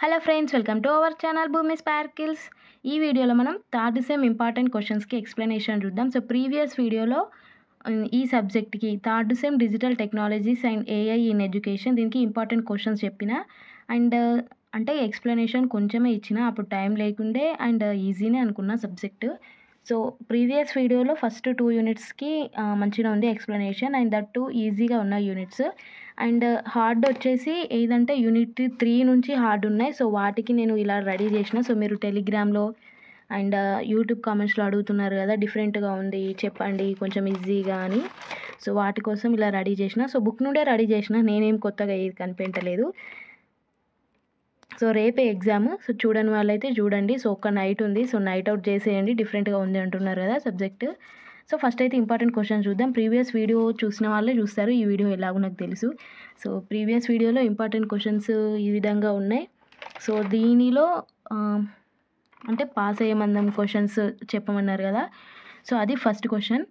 Hello friends, welcome to our channel Bhoomi sparkles. ఈ వీడియోలో మనం థర్డ్ సెమ్ ఇంపార్టెంట్ క్వశ్చన్స్కి ఎక్స్ప్లెనేషన్ చూద్దాం. సో ప్రీవియస్ వీడియోలో ఈ సబ్జెక్ట్కి third sem digital technologies and AI in education దీనికి ఇంపార్టెంట్ క్వశ్చన్స్ చెప్పిన అండ్ అంటే ఎక్స్ప్లెనేషన్ కొంచెమే ఇచ్చిన, అప్పుడు టైం లేకుండే అండ్ ఈజీనే అనుకున్న సబ్జెక్టు. సో ప్రీవియస్ వీడియోలో ఫస్ట్ 2 యూనిట్స్కి మంచిగా ఉంది ఎక్స్ప్లెనేషన్ అండ్ దట్ 2 ఈజీగా ఉన్న యూనిట్స్. అండ్ హార్డ్ వచ్చేసి ఏదంటే యూనిట్ 3 నుంచి హార్డ్ ఉన్నాయి. సో వాటికి నేను ఇలా రెడీ చేసిన. సో మీరు టెలిగ్రామ్లో అండ్ యూట్యూబ్ కామెంట్స్లో అడుగుతున్నారు కదా, డిఫరెంట్గా ఉంది చెప్పండి కొంచెం ఈజీగా అని. సో వాటి కోసం ఇలా రెడీ చేసిన. సో బుక్ నుండే రెడీ చేసిన, నేనేం కొత్తగా ఏది కనిపెట్టలేదు. సో రేపే ఎగ్జామ్. సో చూడని వాళ్ళైతే చూడండి. సో ఒక్క నైట్ ఉంది, సో నైట్ అవుట్ చేసేయండి, డిఫరెంట్గా ఉంది అంటున్నారు కదా సబ్జెక్ట్. సో ఫస్ట్ అయితే ఇంపార్టెంట్ క్వశ్చన్ చూద్దాం. ప్రీవియస్ వీడియో చూసిన వాళ్ళే చూస్తారు, ఈ వీడియో ఎలాగో నాకు తెలుసు. సో ప్రీవియస్ వీడియోలో ఇంపార్టెంట్ క్వశ్చన్స్ ఈ విధంగా ఉన్నాయి. సో దీనిలో అంటే పాస్ అయ్యే మందం క్వశ్చన్స్ చెప్పమన్నారు కదా. సో అది ఫస్ట్ క్వశ్చన్.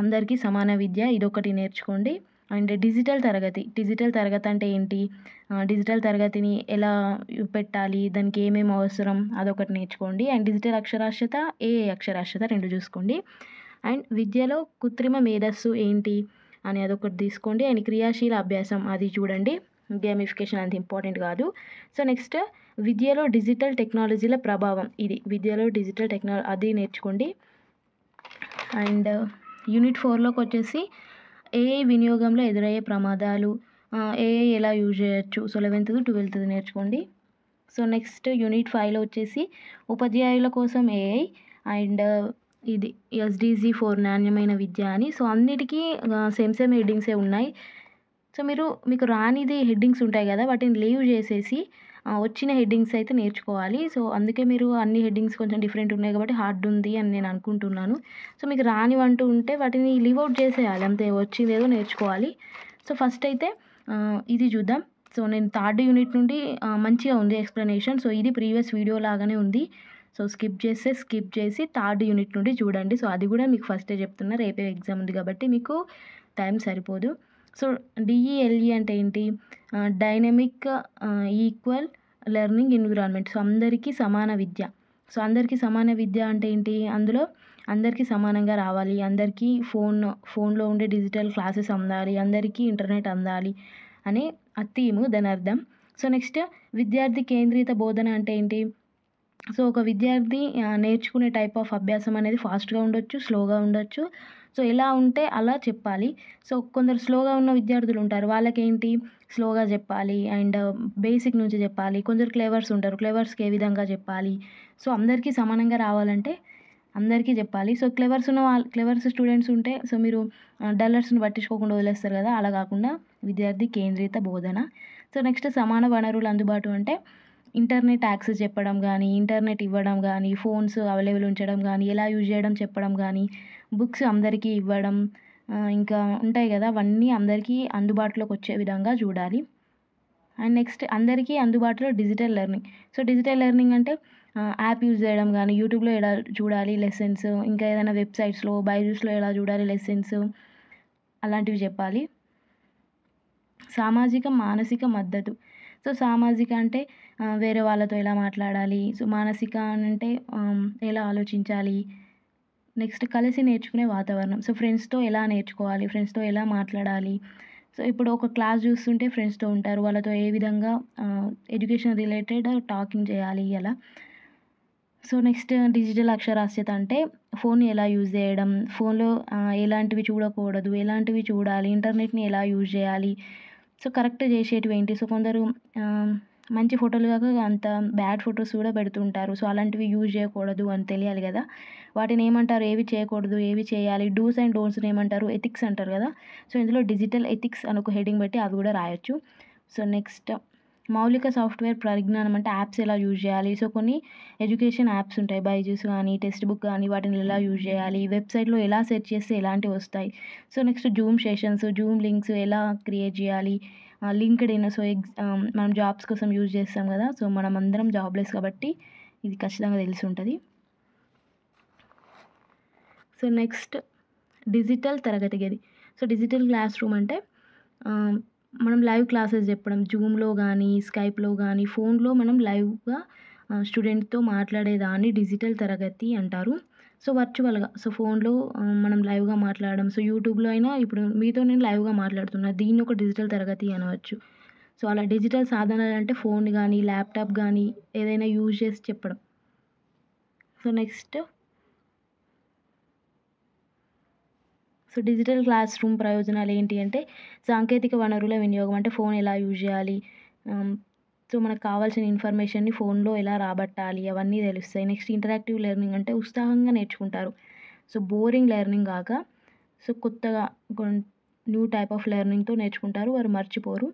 అందరికీ సమాన విద్య, ఇదొకటి నేర్చుకోండి. అండ్ డిజిటల్ తరగతి అంటే ఏంటి, డిజిటల్ తరగతిని ఎలా పెట్టాలి, దానికి ఏమేమి అవసరం, అదొకటి నేర్చుకోండి. అండ్ డిజిటల్ అక్షరాస్యత, ఏఐ అక్షరాస్యత 2 చూసుకోండి. అండ్ విద్యలో కృత్రిమ మేధస్సు ఏంటి అని అదొకటి తీసుకోండి. అండ్ క్రియాశీల అభ్యాసం అది చూడండి, గేమిఫికేషన్ అంత ఇంపార్టెంట్ కాదు. సో నెక్స్ట్ విద్యలో డిజిటల్ టెక్నాలజీల ప్రభావం, ఇది విద్యలో డిజిటల్ టెక్నాలజీ అది నేర్చుకోండి. అండ్ యూనిట్ 4లోకి వచ్చేసి ఏఐ వినియోగంలో ఎదురయ్యే ప్రమాదాలు, ఏఐ ఎలా యూజ్ చేయొచ్చు, సో 11th 12th నేర్చుకోండి. సో నెక్స్ట్ యూనిట్ 5లో వచ్చేసి ఉపాధ్యాయుల కోసం ఏఐ అండ్ ఇది SDG 4 నాణ్యమైన విద్య అని. సో అన్నిటికీ సేమ్ హెడ్డింగ్సే ఉన్నాయి. సో మీకు రానిది హెడ్డింగ్స్ ఉంటాయి కదా, వాటిని లీవ్ చేసేసి వచ్చిన హెడ్డింగ్స్ అయితే నేర్చుకోవాలి. సో అందుకే మీరు అన్ని హెడ్డింగ్స్ కొంచెం డిఫరెంట్ ఉన్నాయి కాబట్టి హార్డ్ ఉంది అని నేను అనుకుంటున్నాను. సో మీకు రానివంటూ ఉంటే వాటిని లీవ్ అవుట్ చేసేయాలి, అంతే, వచ్చిందేదో నేర్చుకోవాలి. సో ఫస్ట్ అయితే ఇది చూద్దాం. సో నేను థర్డ్ యూనిట్ నుండి మంచిగా ఉంది ఎక్స్ప్లెనేషన్. సో ఇది ప్రీవియస్ వీడియో లాగానే ఉంది. సో స్కిప్ చేసి థర్డ్ యూనిట్ నుండి చూడండి. సో అది కూడా మీకు ఫస్టే చెప్తున్నా, రేపే ఎగ్జామ్ ఉంది కాబట్టి మీకు టైం సరిపోదు. సో డిఈఎల్ఈ అంటే ఏంటి, dynamic equal learning environment. So అందరికీ సమాన విద్య. సో అందరికీ సమాన విద్య అంటే ఏంటి, అందులో అందరికీ సమానంగా రావాలి, అందరికీ ఫోన్లో ఉండే డిజిటల్ క్లాసెస్ అందాలి, అందరికీ ఇంటర్నెట్ అందాలి అనే థీము, దాని అర్థం. సో నెక్స్ట్ విద్యార్థి కేంద్రిత బోధన అంటే ఏంటి, సో ఒక విద్యార్థి నేర్చుకునే టైప్ ఆఫ్ అభ్యాసం అనేది ఫాస్ట్గా ఉండొచ్చు, స్లోగా ఉండొచ్చు. సో ఎలా ఉంటే అలా చెప్పాలి. సో కొందరు స్లోగా ఉన్న విద్యార్థులు ఉంటారు, వాళ్ళకేంటి స్లోగా చెప్పాలి అండ్ బేసిక్ నుంచి చెప్పాలి. కొందరు క్లెవర్స్ ఉంటారు, క్లెవర్స్కి ఏ విధంగా చెప్పాలి. సో అందరికీ సమానంగా రావాలంటే అందరికీ చెప్పాలి. సో క్లెవర్స్ స్టూడెంట్స్ ఉంటే సో మీరు డల్లర్స్ని పట్టించుకోకుండా వదిలేస్తారు కదా, అలా కాకుండా విద్యార్థి కేంద్రిత బోధన. సో నెక్స్ట్ సమాన వనరులు అందుబాటు అంటే ఇంటర్నెట్ యాక్సెస్ చెప్పడం కానీ, ఇంటర్నెట్ ఇవ్వడం కానీ, ఫోన్స్ అవైలబుల్ ఉంచడం కానీ, ఎలా యూజ్ చేయడం చెప్పడం కానీ, బుక్స్ అందరికీ ఇవ్వడం, ఇంకా ఉంటాయి కదా, అవన్నీ అందరికీ అందుబాటులోకి వచ్చే విధంగా చూడాలి. అండ్ నెక్స్ట్ అందరికీ అందుబాటులో digital learning. So digital learning అంటే యాప్ యూజ్ చేయడం కానీ, యూట్యూబ్లో ఎలా చూడాలి లెసన్స్, ఇంకా ఏదైనా వెబ్సైట్స్లో బైజూస్లో ఎలా చూడాలి లెసన్స్, అలాంటివి చెప్పాలి. సామాజిక మానసిక మద్దతు. సో సామాజిక అంటే వేరే వాళ్ళతో ఎలా మాట్లాడాలి, సో మానసిక అంటే ఎలా ఆలోచించాలి. నెక్స్ట్ కలిసి నేర్చుకునే వాతావరణం. సో ఫ్రెండ్స్తో ఎలా నేర్చుకోవాలి, ఫ్రెండ్స్తో ఎలా మాట్లాడాలి. సో ఇప్పుడు ఒక క్లాస్ చూస్తుంటే ఫ్రెండ్స్తో ఉంటారు, వాళ్ళతో ఏ విధంగా ఎడ్యుకేషన్ రిలేటెడ్ టాకింగ్ చేయాలి అలా. సో నెక్స్ట్ డిజిటల్ అక్షరాస్యత అంటే ఫోన్ని ఎలా యూజ్ చేయడం, ఫోన్లో ఎలాంటివి చూడకూడదు, ఎలాంటివి చూడాలి, ఇంటర్నెట్ని ఎలా యూజ్ చేయాలి, సో కరెక్ట్ చేసేటివి ఏంటి. సో కొందరు మంచి ఫోటోలు కాక అంత బ్యాడ్ ఫొటోస్ కూడా పెడుతుంటారు. సో అలాంటివి యూజ్ చేయకూడదు అని తెలియాలి కదా, వాటిని ఏమంటారు, ఏవి చేయకూడదు ఏవి చేయాలి, డూస్ అండ్ డోంట్స్ని ఏమంటారు, ఎథిక్స్ అంటారు కదా. సో ఇందులో డిజిటల్ ఎథిక్స్ అని ఒక హెడింగ్ పెట్టి అవి కూడా రాయొచ్చు. సో నెక్స్ట్ మౌలిక సాఫ్ట్వేర్ పరిజ్ఞానం అంటే యాప్స్ ఎలా యూజ్ చేయాలి. సో కొన్ని ఎడ్యుకేషన్ యాప్స్ ఉంటాయి, బైజూస్ కానీ టెక్స్ట్ బుక్ కానీ, వాటిని ఎలా యూజ్ చేయాలి, వెబ్సైట్లో ఎలా సెర్చ్ చేస్తే ఎలాంటివి వస్తాయి. So next Zoom sessions, Zoom links ఎలా క్రియేట్ చేయాలి, లింక్డ్ఇన్. సో మనం జాబ్స్ కోసం యూజ్ చేస్తాం కదా, సో మనం అందరం జాబ్లెస్ కాబట్టి ఇది ఖచ్చితంగా తెలిసి ఉంటుంది. సో నెక్స్ట్ డిజిటల్ తరగతి గది. సో డిజిటల్ క్లాస్ రూమ్ అంటే మనం లైవ్ క్లాసెస్ చెప్పడం జూమ్‌లో గానీ, స్కైప్‌లో గానీ, ఫోన్‌లో మనం లైవ్‌గా స్టూడెంట్‌తో మాట్లాడేదాన్ని డిజిటల్ తరగతి అంటారు. సో, వర్చువల్‌గా ఫోన్‌లో మనం లైవ్‌గా మాట్లాడడం. యూట్యూబ్‌లో అయినా ఇప్పుడు మీతో నేను లైవ్‌గా మాట్లాడుతున్నా. దీన్ని ఒక డిజిటల్ తరగతి అనవచ్చు. అలా డిజిటల్ సాధనాలంటే ఫోన్ గానీ, ల్యాప్‌టాప్ గానీ ఏదైనా యూజ్ చేసి చెప్పడం. నెక్స్ట్ డిజిటల్ క్లాస్ రూమ్ ప్రయోజనాలేంటి అంటే, సాంకేతిక వనరుల వినియోగం. అంటే ఫోన్ ఎలా యూజ్ చేయాలి? ఆహ్, మనకు కావాల్సిన ఇన్ఫర్మేషన్‌ని ఫోన్‌లో ఎలా రాబట్టాలి? అవన్నీ తెలుస్తాయి. నెక్స్ట్ ఇంటరాక్టివ్ లెర్నింగ్ అంటే ఉత్సాహంగా నేర్చుకుంటారు. బోరింగ్ లెర్నింగ్ గాక కొత్తగా కొన్ న్యూ టైప్ ఆఫ్ లెర్నింగ్‌తో నేర్చుకుంటారు. వారు మర్చిపోరు.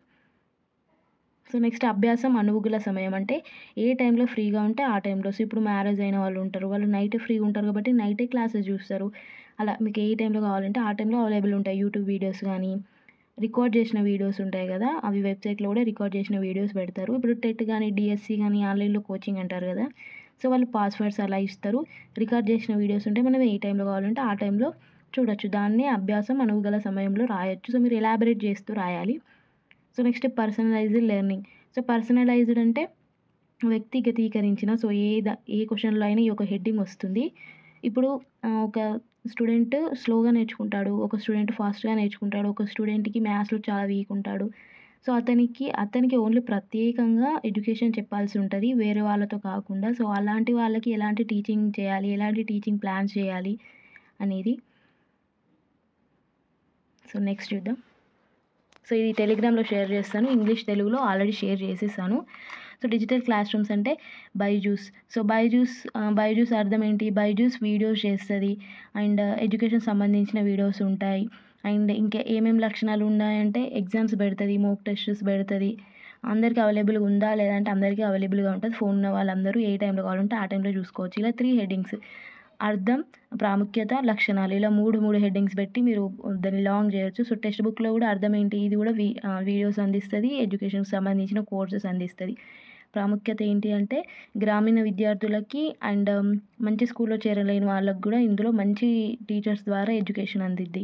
నెక్స్ట్ అభ్యాసం అనువుగుల సమయం. అంటే ఏ టైంలో ఫ్రీగా ఉంటే ఆ టైంలో. ఇప్పుడు మ్యారేజ్ అయిన వాళ్ళు ఉంటారు. వాళ్ళు నైట్ ఫ్రీగా ఉంటారు కాబట్టి నైటే క్లాసెస్ చూస్తారు. అలా మీకు ఏ టైంలో కావాలంటే ఆ టైంలో అవైలబుల్ ఉంటాయి. యూట్యూబ్ వీడియోస్ గానీ, రికార్డ్ చేసిన వీడియోస్ ఉంటాయి గదా! అవి వెబ్‌సైట్‌లో కూడా రికార్డ్ చేసిన వీడియోస్ పెడతారు. ఇప్పుడు టెట్ గానీ, డీఎస్సీ గానీ ఆన్‌లైన్‌లో కోచింగ్ అంటారు గదా! వాళ్ళు పాస్‌వర్డ్స్ అలా ఇస్తారు. రికార్డ్ చేసిన వీడియోస్ ఉంటే మనం ఏ టైంలో కావాలంటే ఆ టైంలో చూడొచ్చు. దాన్నే అభ్యాసం అనువుగల సమయంలో రాయొచ్చు. మీరు ఎలాబరేట్ చేస్తూ రాయాలి. Next personalised learning. పర్సనలైజ్డ్ అంటే వ్యక్తిగతీకరించిన ఏ క్వెషన్‌లో అయినా ఈ ఒక హెడ్డింగ్ వస్తుంది. ఇప్పుడు ఒక స్టూడెంట్ స్లోగా నేర్చుకుంటాడు. ఒక స్టూడెంట్ ఫాస్ట్‌గా నేర్చుకుంటాడు. ఒక స్టూడెంట్‌కి మ్యాథ్స్‌లో చాలా వీక్ ఉంటాడు. అతనికి ఓన్లీ ప్రత్యేకంగా ఎడ్యుకేషన్ చెప్పాల్సి ఉంటది. వేరే వాళ్ళతో కాకుండా. అలాంటి వాళ్ళకి ఎలాంటి టీచింగ్ చేయాలి? ఎలాంటి టీచింగ్ ప్లాన్స్ చేయాలి? అనేది. నెక్స్ట్ చూద్దాం. ఇది టెలిగ్రామ్‌లో షేర్ చేస్తాను. ఇంగ్లీష్, తెలుగులో ఆల్రెడీ షేర్ చేసేసాను. డిజిటల్ క్లాస్ రూమ్స్ అంటే బైజూస్. బైజూస్ అర్థం ఏంటి? బైజూస్ వీడియోస్ చేస్తది. అండ్ ఎడ్యుకేషన్ సంబంధించిన వీడియోస్ ఉంటాయి. అండ్ ఇంకా ఏమేమి లక్షణాలు ఉన్నాయంటే ఎగ్జామ్స్ పెడతది, మోక్ టెస్ట్స్ పెడతది. అందరికి అవైలబుల్‌గా ఉందా? లేదంటే అందరికీ అవైలబుల్‌గా ఉంటది. ఫోన్ ఉన్న వాళ్ళందరూ ఏ టైంలో కావాలంటే ఆ టైంలో చూసుకోవచ్చు. ఇలా 3 హెడ్డింగ్స్. అర్థం, ప్రాముఖ్యత, లక్షణాలు ఇలా 3 హెడ్డింగ్స్ పెట్టి మీరు దాన్ని లాంగ్ చేయొచ్చు. టెక్స్ట్ బుక్‌లో కూడా అర్థం ఏంటి? ఇది కూడా వీడియోస్ అందిస్తది. ఎడ్యుకేషన్‌కి సంబంధించిన కోర్సెస్ అందిస్తది. ప్రాముఖ్యత ఏంటి అంటే గ్రామీణ విద్యార్థులకి అండ్ మంచి స్కూల్‌లో చేరలేని వాళ్ళకి గూడా ఇందులో మంచి టీచర్స్ ద్వారా ఎడ్యుకేషన్ అందిద్ది.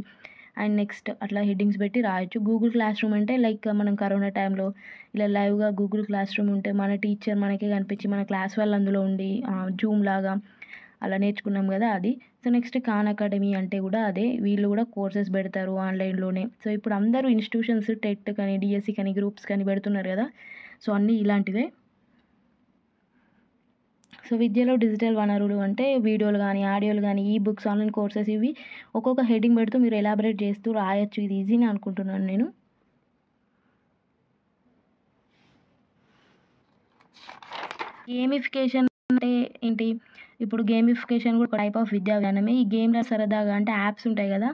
అండ్ నెక్స్ట్ అట్లా హెడ్డింగ్స్ పెట్టి రాయొచ్చు. గూగుల్ క్లాస్ రూమ్ అంటే లైక్ మనం కరోనా టైంలో ఇలా లైవ్‌గా గూగుల్ క్లాస్ రూమ్ ఉంటే మన టీచర్ మనకే కనిపించి మన క్లాస్ వాళ్ళు అందులో ఉండి జూమ్ లాగా అలా నేర్చుకున్నాం గదా! అది. నెక్స్ట్ ఖాన్ అకాడమీ అంటే గూడా అదే. వీళ్ళు గూడా కోర్సెస్ బెడతారు ఆన్‌లైన్‌లోనే. ఇప్పుడు అందరూ ఇన్‌స్టిట్యూషన్స్ టెట్ కానీ, డీఎస్సీ కానీ, గ్రూప్స్ కానీ బెడుతున్నారు గదా! అన్నీ ఇలాంటివే. విద్యలో డిజిటల్ వనరులు అంటే వీడియోలు గానీ, ఆడియోలు గానీ, ఈ బుక్స్, ఆన్‌లైన్ కోర్సెస్ ఇవి ఒక్కొక్క హెడ్డింగ్ పెడుతూ మీరు ఎలాబరేట్ చేస్తూ రాయొచ్చు. ఇది ఈజీనే అనుకుంటున్నాను నేను. గేమిఫికేషన్ అంటే ఏంటి? ఇప్పుడు గేమిఫికేషన్ కూడా ఒక టైప్ ఆఫ్ విద్యా విధానమే. ఈ గేమ్‌లో సరదాగా అంటే యాప్స్ ఉంటాయి గదా!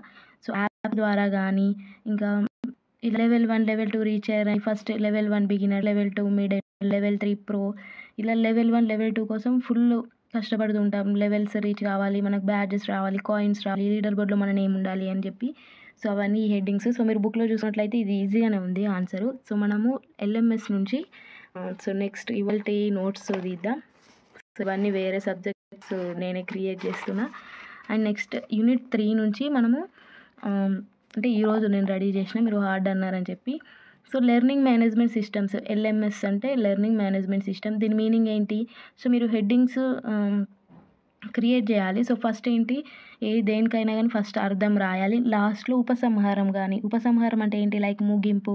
యాప్ ద్వారా గానీ, ఇంకా ఈ లెవెల్ 1, లెవెల్ 2 రీచ్ అయ్యారని first level 1 beginner, level 2 mid, level 3 pro ఇలా లెవెల్ 1, లెవెల్ 2 కోసం ఫుల్లు కష్టపడుతూ ఉంటాం. లెవెల్స్ రీచ్ కావాలి, మనకు బ్యాడ్జెస్ రావాలి, కాయిన్స్ రావాలి, లీడర్ బోర్డ్‌లో మన నేమ్ ఉండాలి అని చెప్పి అవన్నీ ఈ హెడ్డింగ్స్. మీరు బుక్‌లో చూసినట్లయితే ఇది ఈజీగానే ఉంది ఆన్సరు. మనము ఎల్ఎంఎస్ నుంచి నెక్స్ట్ ఇవాల్టి నోట్స్ తీద్దాం. ఇవన్నీ వేరే సబ్జెక్ట్స్ నేనే క్రియేట్ చేస్తున్నా. అండ్ నెక్స్ట్ యూనిట్ 3 నుంచి మనము అంటే ఈరోజు నేను రెడీ చేసిన మీరు హార్డ్ అన్నారని చెప్పి లెర్నింగ్ మేనేజ్మెంట్ సిస్టమ్స్ ఎల్ఎంఎస్ అంటే లెర్నింగ్ మేనేజ్మెంట్ సిస్టమ్. దీని మీనింగ్ ఏంటి? మీరు హెడ్డింగ్స్ క్రియేట్ చేయాలి. ఫస్ట్ ఏంటి దేనికైనా కానీ ఫస్ట్ అర్థం రాయాలి. లాస్ట్‌లో ఉపసంహారం గాని, ఉపసంహారం అంటే ఏంటి? లైక్ ముగింపు,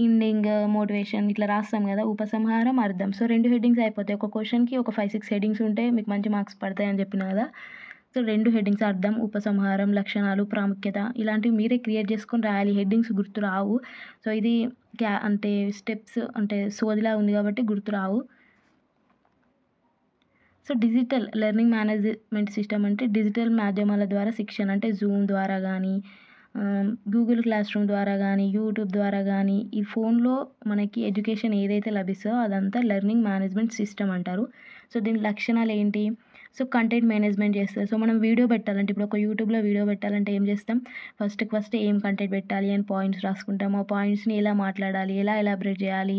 ఎండింగ్, మోటివేషన్ ఇట్లా రాస్తాం కదా! ఉపసంహారం, అర్థం. 2 హెడ్డింగ్స్ అయిపోతాయి. ఒక క్వెషన్‌కి ఒక 5, 6 హెడ్డింగ్స్ ఉంటే మీకు మంచి మార్క్స్ పడతాయని చెప్పినా కదా! 2 హెడ్డింగ్స్ అర్థం, ఉపసంహారం, లక్షణాలు, ప్రాముఖ్యత ఇలాంటివి మీరే క్రియేట్ చేసుకొని రాయాలి. హెడ్డింగ్స్ గుర్తు రావు. ఇది అంటే స్టెప్స్ అంటే సోదిలా ఉంది కాబట్టి గుర్తు రావు. డిజిటల్ లెర్నింగ్ మేనేజ్మెంట్ సిస్టమ్ అంటే డిజిటల్ మాధ్యమాల ద్వారా శిక్షణ అంటే జూమ్ ద్వారా గానీ, గూగుల్ క్లాస్ రూమ్ ద్వారా గానీ, యూట్యూబ్ ద్వారా గానీ, ఈ ఫోన్‌లో మనకి ఎడ్యుకేషన్ ఏదైతే లభిస్తదో అదంతా లెర్నింగ్ మేనేజ్మెంట్ సిస్టమ్ అంటారు. దీని లక్షణాలేంటి? కంటెంట్ మేనేజ్మెంట్ చేస్తది. మనం వీడియో పెట్టాలంటే ఇప్పుడు ఒక యూట్యూబ్‌లో వీడియో పెట్టాలంటే ఏం చేస్తాం? ఫస్ట్ ఏం కంటెంట్ పెట్టాలి అని పాయింట్స్ రాసుకుంటాం. ఆ పాయింట్స్‌ని ఎలా మాట్లాడాలి? ఎలా ఎలాబరేట్ చేయాలి?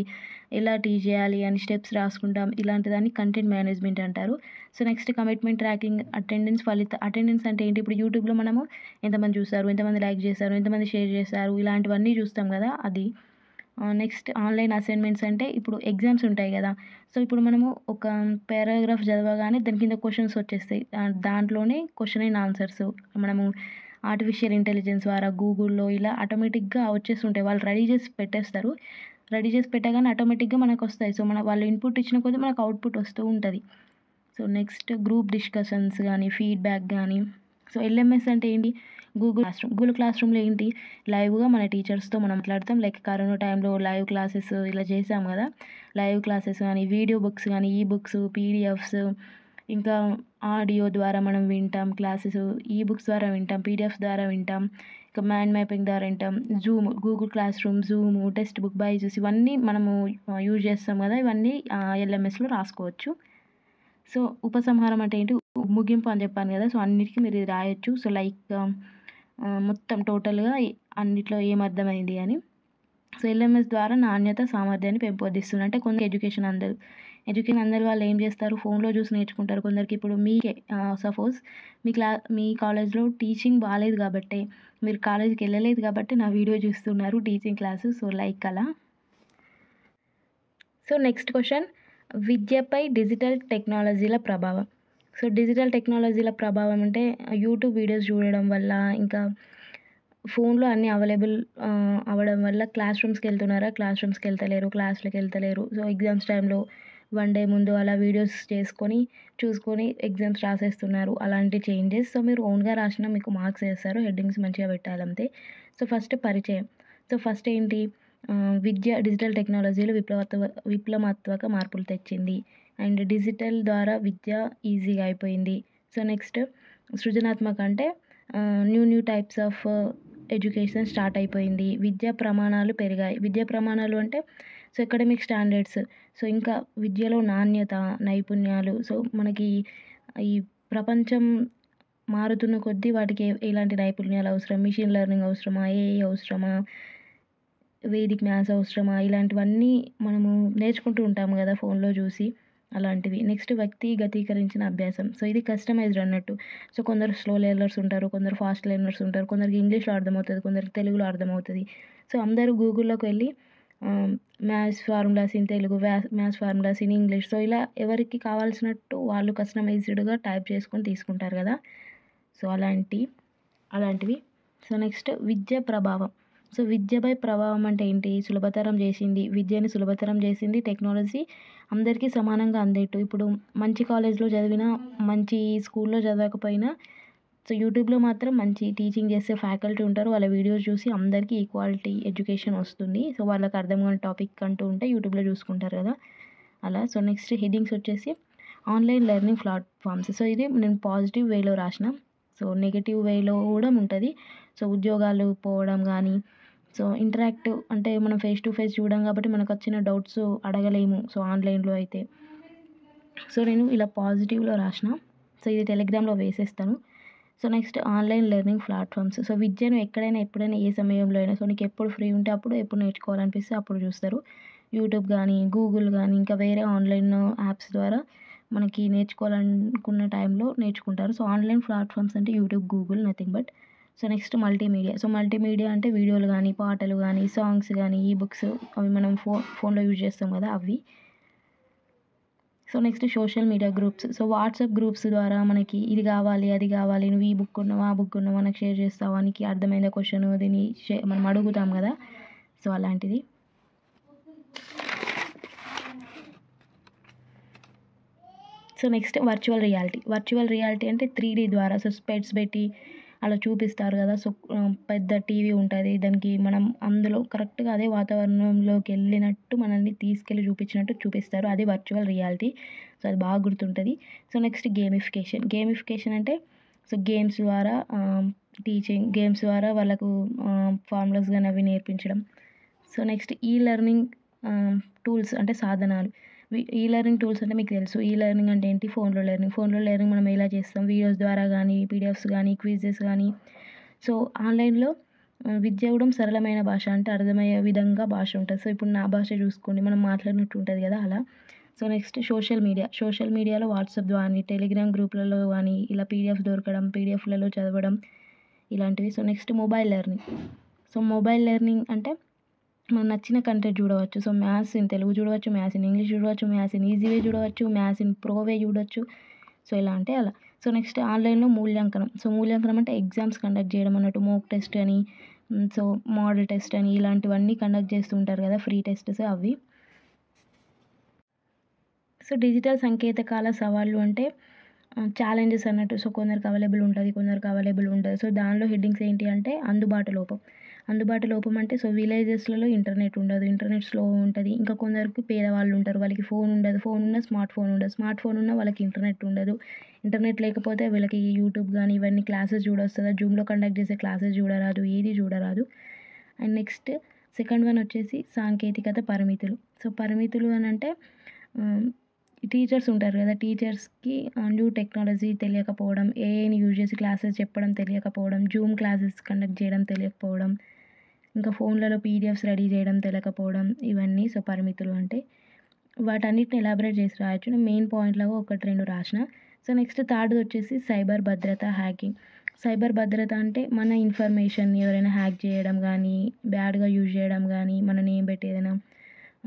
ఎలా టీచ్ చేయాలి అని స్టెప్స్ రాసుకుంటాం. ఇలాంటి దాన్ని కంటెంట్ మేనేజ్మెంట్ అంటారు. So next commitment tracking, attendance అంటే ఏంటి, ఇప్పుడు యూట్యూబ్లో మనము ఎంతమంది చూసారు, ఎంతమంది లైక్ చేశారు, ఎంతమంది షేర్ చేశారు, ఇలాంటివన్నీ చూస్తాం కదా అది. నెక్స్ట్ ఆన్లైన్ అసైన్మెంట్స్ అంటే ఇప్పుడు ఎగ్జామ్స్ ఉంటాయి కదా. సో ఇప్పుడు మనము ఒక పారాగ్రాఫ్ చదవగానే దాని కింద క్వశ్చన్స్ వచ్చేస్తాయి. దాంట్లోనే క్వశ్చన్ అండ్ ఆన్సర్స్ మనము ఆర్టిఫిషియల్ ఇంటెలిజెన్స్ ద్వారా గూగుల్లో ఇలా ఆటోమేటిక్గా వచ్చేస్తుంటాయి. వాళ్ళు రెడీ చేసి పెట్టేస్తారు. రెడీ చేసి పెట్టగానే ఆటోమేటిక్గా మనకు వస్తాయి. సో వాళ్ళు ఇన్పుట్ ఇచ్చిన కొద్దీ మనకు అవుట్పుట్ వస్తూ ఉంటుంది. సో నెక్స్ట్ గ్రూప్ డిస్కషన్స్ కానీ, ఫీడ్బ్యాక్ కానీ. సో ఎల్ఎంఎస్ అంటే ఏంటి, గూగుల్ క్లాస్ రూమ్లో ఏంటి, లైవ్గా మన టీచర్స్తో మనం మాట్లాడతాం. లైక్ కరోనా టైంలో లైవ్ క్లాసెస్ ఇలా చేసాం కదా. లైవ్ క్లాసెస్ కానీ, వీడియో బుక్స్ కానీ, ఈ బుక్స్, పీడిఎఫ్స్, ఇంకా ఆడియో ద్వారా మనం వింటాం క్లాసెస్, ఈ బుక్స్ ద్వారా వింటాం, పీడిఎఫ్స్ ద్వారా వింటాం, ఇంకా మైండ్ మ్యాపింగ్ ద్వారా వింటాం. Google class room, Zoom, text book, Byju's ఇవన్నీ మనము యూజ్ చేస్తాం కదా. ఇవన్నీ ఎల్ఎంఎస్లో రాసుకోవచ్చు. సో ఉపసంహారం అంటే ఏంటి, ముగింపు అని చెప్పాను కదా. సో అన్నిటికీ మీరు ఇది రాయొచ్చు. సో లైక్ మొత్తం టోటల్గా అన్నిట్లో ఏమర్థమైంది అని. సో ఎల్ఎంఎస్ ద్వారా నాణ్యత, సామర్థ్యాన్ని పెంపొందిస్తుంది. అంటే కొందరు ఎడ్యుకేషన్ అందరు వాళ్ళు ఏం చేస్తారు, ఫోన్లో చూసి నేర్చుకుంటారు. కొందరికి ఇప్పుడు మీకే సపోజ్ మీ కాలేజ్లో టీచింగ్ బాగాలేదు కాబట్టి, మీరు కాలేజీకి వెళ్ళలేదు కాబట్టి నా వీడియో చూస్తున్నారు టీచింగ్ క్లాసు. సో లైక్ అలా. సో నెక్స్ట్ క్వశ్చన్, విద్యపై డిజిటల్ టెక్నాలజీల ప్రభావం. సో డిజిటల్ టెక్నాలజీల ప్రభావం అంటే యూట్యూబ్ వీడియోస్ చూడడం వల్ల, ఇంకా ఫోన్లో అన్నీ అవైలబుల్ అవ్వడం వల్ల క్లాస్ రూమ్స్కి వెళ్తలేరు, క్లాస్లోకి వెళ్తలేరు. సో ఎగ్జామ్స్ టైంలో 1 డే ముందు అలా వీడియోస్ చూసుకొని ఎగ్జామ్స్ రాసేస్తున్నారు. అలాంటి చేంజెస్. సో మీరు ఓన్గా రాసినా మీకు మార్క్స్ వేస్తారు. హెడ్డింగ్స్ మంచిగా పెట్టాలంతే. సో ఫస్ట్ పరిచయం. సో ఫస్ట్ ఏంటి, డిజిటల్ టెక్నాలజీలో విప్లవాత్మక మార్పులు తెచ్చింది. అండ్ డిజిటల్ ద్వారా విద్య ఈజీగా అయిపోయింది. సో నెక్స్ట్ సృజనాత్మక అంటే new types of education start అయిపోయింది. విద్యా ప్రమాణాలు పెరిగాయి. విద్యా ప్రమాణాలు అంటే సో అకాడమిక్ స్టాండర్డ్స్. సో ఇంకా విద్యలో నాణ్యత, నైపుణ్యాలు. సో మనకి ఈ ప్రపంచం మారుతున్న కొద్దీ వాటికి ఎలాంటి నైపుణ్యాలు అవసరం, మిషన్ లెర్నింగ్ అవసరమా, ఏఐ అవసరమా, వేదిక్ మ్యాథ్స్ అవసరమా, ఇలాంటివన్నీ మనము నేర్చుకుంటూ ఉంటాము కదా ఫోన్లో చూసి, అలాంటివి. నెక్స్ట్ వ్యక్తిగతీకరించిన అభ్యాసం. సో ఇది కస్టమైజ్డ్ అన్నట్టు. సో కొందరు స్లో లెర్నర్స్ ఉంటారు, కొందరు ఫాస్ట్ లెర్నర్స్ ఉంటారు, కొందరికి ఇంగ్లీష్లో అర్థమవుతుంది, కొందరికి తెలుగులో అర్థమవుతుంది. సో అందరూ గూగుల్లోకి వెళ్ళి maths formulas in Telugu, maths formulas in English, so ఇలా ఎవరికి కావాల్సినట్టు వాళ్ళు కస్టమైజ్డ్గా టైప్ చేసుకొని తీసుకుంటారు కదా. సో అలాంటివి. సో నెక్స్ట్ విద్య ప్రభావం. సో విద్యపై ప్రభావం అంటే ఏంటి, విద్యని సులభతరం చేసింది టెక్నాలజీ. అందరికీ సమానంగా అందేట్టు. ఇప్పుడు మంచి కాలేజ్లో చదివినా, మంచి స్కూల్లో చదవకపోయినా, సో యూట్యూబ్లో మాత్రం మంచి టీచింగ్ చేసే ఫ్యాకల్టీ ఉంటారు. వాళ్ళ వీడియోస్ చూసి అందరికీ ఈక్వాలిటీ ఎడ్యుకేషన్ వస్తుంది. సో వాళ్ళకి అర్థం కాని టాపిక్ అంటూ ఉంటే యూట్యూబ్లో చూసుకుంటారు కదా అలా. సో నెక్స్ట్ హెడ్డింగ్స్ వచ్చేసి ఆన్లైన్ లెర్నింగ్ ప్లాట్ఫామ్స్. సో ఇది నేను పాజిటివ్ వేలో రాసిన. సో నెగిటివ్ వేలో కూడా ఉంటుంది. సో ఉద్యోగాలు పోవడం కానీ, సో ఇంటరాక్టివ్ అంటే మనం ఫేస్ టు ఫేస్ చూడం కాబట్టి మనకు వచ్చిన డౌట్స్ అడగలేము. సో ఆన్లైన్లో అయితే. సో నేను ఇలా పాజిటివ్లో రాసిన. సో ఇది టెలిగ్రామ్లో వేసేస్తాను. So next online learning platforms. So విద్యను ఎక్కడైనా, ఎప్పుడైనా, ఏ సమయంలో అయినా, సో నీకు ఎప్పుడు ఫ్రీ ఉంటే అప్పుడు, ఎప్పుడు నేర్చుకోవాలనిపిస్తే అప్పుడు చూస్తారు. యూట్యూబ్ కానీ, గూగుల్ కానీ, ఇంకా వేరే ఆన్లైన్ యాప్స్ ద్వారా మనకి నేర్చుకోవాలనుకున్న టైంలో నేర్చుకుంటారు. సో ఆన్లైన్ ప్లాట్ఫామ్స్ అంటే YouTube, Google, nothing but. So next multimedia. So multimedia అంటే వీడియోలు కానీ, పాటలు కానీ, సాంగ్స్ కానీ, ఈ బుక్స్, అవి మనం ఫోన్లో యూజ్ చేస్తాం కదా అవి. So next social media groups. So WhatsApp groups ద్వారా మనకి ఇది కావాలి, అది కావాలి, నువ్వు ఈ బుక్ కొన్నావు, ఆ బుక్ కొన్నావు, మనకు షేర్ చేస్తావా, నీకు అర్థమైందా క్వశ్చన్, దీన్ని మనం అడుగుతాం కదా. సో అలాంటిది. సో నెక్స్ట్ వర్చువల్ రియాలిటీ అంటే 3D ద్వారా, సో స్పెట్స్ పెట్టి అలా చూపిస్తారు కదా. సో పెద్ద టీవీ ఉంటుంది, దానికి మనం అందులో కరెక్ట్గా అదే వాతావరణంలోకి వెళ్ళినట్టు మనల్ని తీసుకెళ్ళి చూపిస్తారు. అది వర్చువల్ రియాలిటీ. సో అది బాగా గుర్తుంటుంది. సో నెక్స్ట్ గేమిఫికేషన్ అంటే సో గేమ్స్ ద్వారా వాళ్ళకు ఫార్ములాస్ కానీ అవి నేర్పించడం. సో నెక్స్ట్ ఈ లెర్నింగ్ టూల్స్ అంటే సాధనాలు. ఈ లెర్నింగ్ టూల్స్ అంటే మీకు తెలుసు. ఈ లెర్నింగ్ అంటే ఏంటి, ఫోన్లో లెర్నింగ్ మనం ఎలా చేస్తాం, వీడియోస్ ద్వారా కానీ, పీడిఎఫ్స్ కానీ, క్విజెస్ కానీ. సో ఆన్లైన్లో విద్య కూడా సరళమైన భాష అంటే అర్థమయ్యే విధంగా భాష ఉంటుంది. సో ఇప్పుడు నా భాష చూసుకోండి, మనం మాట్లాడినట్టు ఉంటుంది కదా అలా. సో నెక్స్ట్ సోషల్ మీడియాలో వాట్సాప్ కానీ, టెలిగ్రామ్ గ్రూప్లలో కానీ ఇలా పీడిఎఫ్స్ దొరకడం, పీడిఎఫ్లలో చదవడం ఇలాంటివి. సో నెక్స్ట్ మొబైల్ లెర్నింగ్ అంటే మనకు నచ్చిన కంటెంట్ చూడవచ్చు. సో మ్యాథ్స్ ఇన్ తెలుగు చూడవచ్చు, మ్యాథ్స్ ఇన్ ఇంగ్లీష్ చూడవచ్చు, మ్యాథ్స్ ఇన్ ఈజీ వే చూడవచ్చు, మ్యాథ్స్ ఇన్ ప్రో వే చూడవచ్చు. సో ఎలా అంటే అలా. సో నెక్స్ట్ ఆన్లైన్లో మూల్యాంకనం. సో మూల్యాంకనం అంటే ఎగ్జామ్స్ కండక్ట్ చేయడం అన్నట్టు, మోక్ టెస్ట్ అని, సో మోడల్ టెస్ట్ అని ఇలాంటివన్నీ కండక్ట్ చేస్తూ ఉంటారు కదా, ఫ్రీ టెస్ట్స్ అవి. సో డిజిటల్ సంకేతకాల సవాళ్ళు అంటే ఛాలెంజెస్ అన్నట్టు. సో కొందరికి అవైలబుల్ ఉంటుంది, కొందరికి అవైలబుల్ ఉండదు. సో దానిలో హెడ్డింగ్స్ ఏంటి అంటే అందుబాటు లోపం అంటే సో విలేజెస్లలో ఇంటర్నెట్ ఉండదు, ఇంటర్నెట్ స్లో ఉంటుంది. ఇంకా కొందరికి పేదవాళ్ళు ఉంటారు, వాళ్ళకి ఫోన్ ఉండదు, ఫోన్ ఉన్న స్మార్ట్ ఫోన్ ఉండదు, స్మార్ట్ ఫోన్ ఉన్న వాళ్ళకి ఇంటర్నెట్ ఉండదు. ఇంటర్నెట్ లేకపోతే వీళ్ళకి యూట్యూబ్ కానీ ఇవన్నీ క్లాసెస్ చూడొస్తుందా, జూమ్లో కండక్ట్ చేసే క్లాసెస్ చూడరాదు, ఏది చూడరాదు. అండ్ నెక్స్ట్ సెకండ్ వన్ వచ్చేసి సాంకేతికత పరిమితులు. సో పరిమితులు అని అంటే టీచర్స్ ఉంటారు కదా, టీచర్స్కి న్యూ టెక్నాలజీ తెలియకపోవడం, ఏఐని యూజ్ చేసి క్లాసెస్ చెప్పడం తెలియకపోవడం, జూమ్ క్లాసెస్ కండక్ట్ చేయడం తెలియకపోవడం, ఇంకా ఫోన్లలో పీడిఎఫ్స్ రెడీ చేయడం తెలియకపోవడం, ఇవన్నీ సో పరిమితులు అంటే. వాటన్నిటిని ఎలాబరేట్ చేసి రాయొచ్చు, నేను మెయిన్ పాయింట్లాగా 1-2 రాసిన. సో నెక్స్ట్ థర్డ్ వచ్చేసి సైబర్ భద్రత, హ్యాకింగ్. సైబర్ భద్రత అంటే మన ఇన్ఫర్మేషన్ని ఎవరైనా హ్యాక్ చేయడం కానీ, బ్యాడ్గా యూజ్ చేయడం కానీ, మన నేమ్ పెట్టి ఏదైనా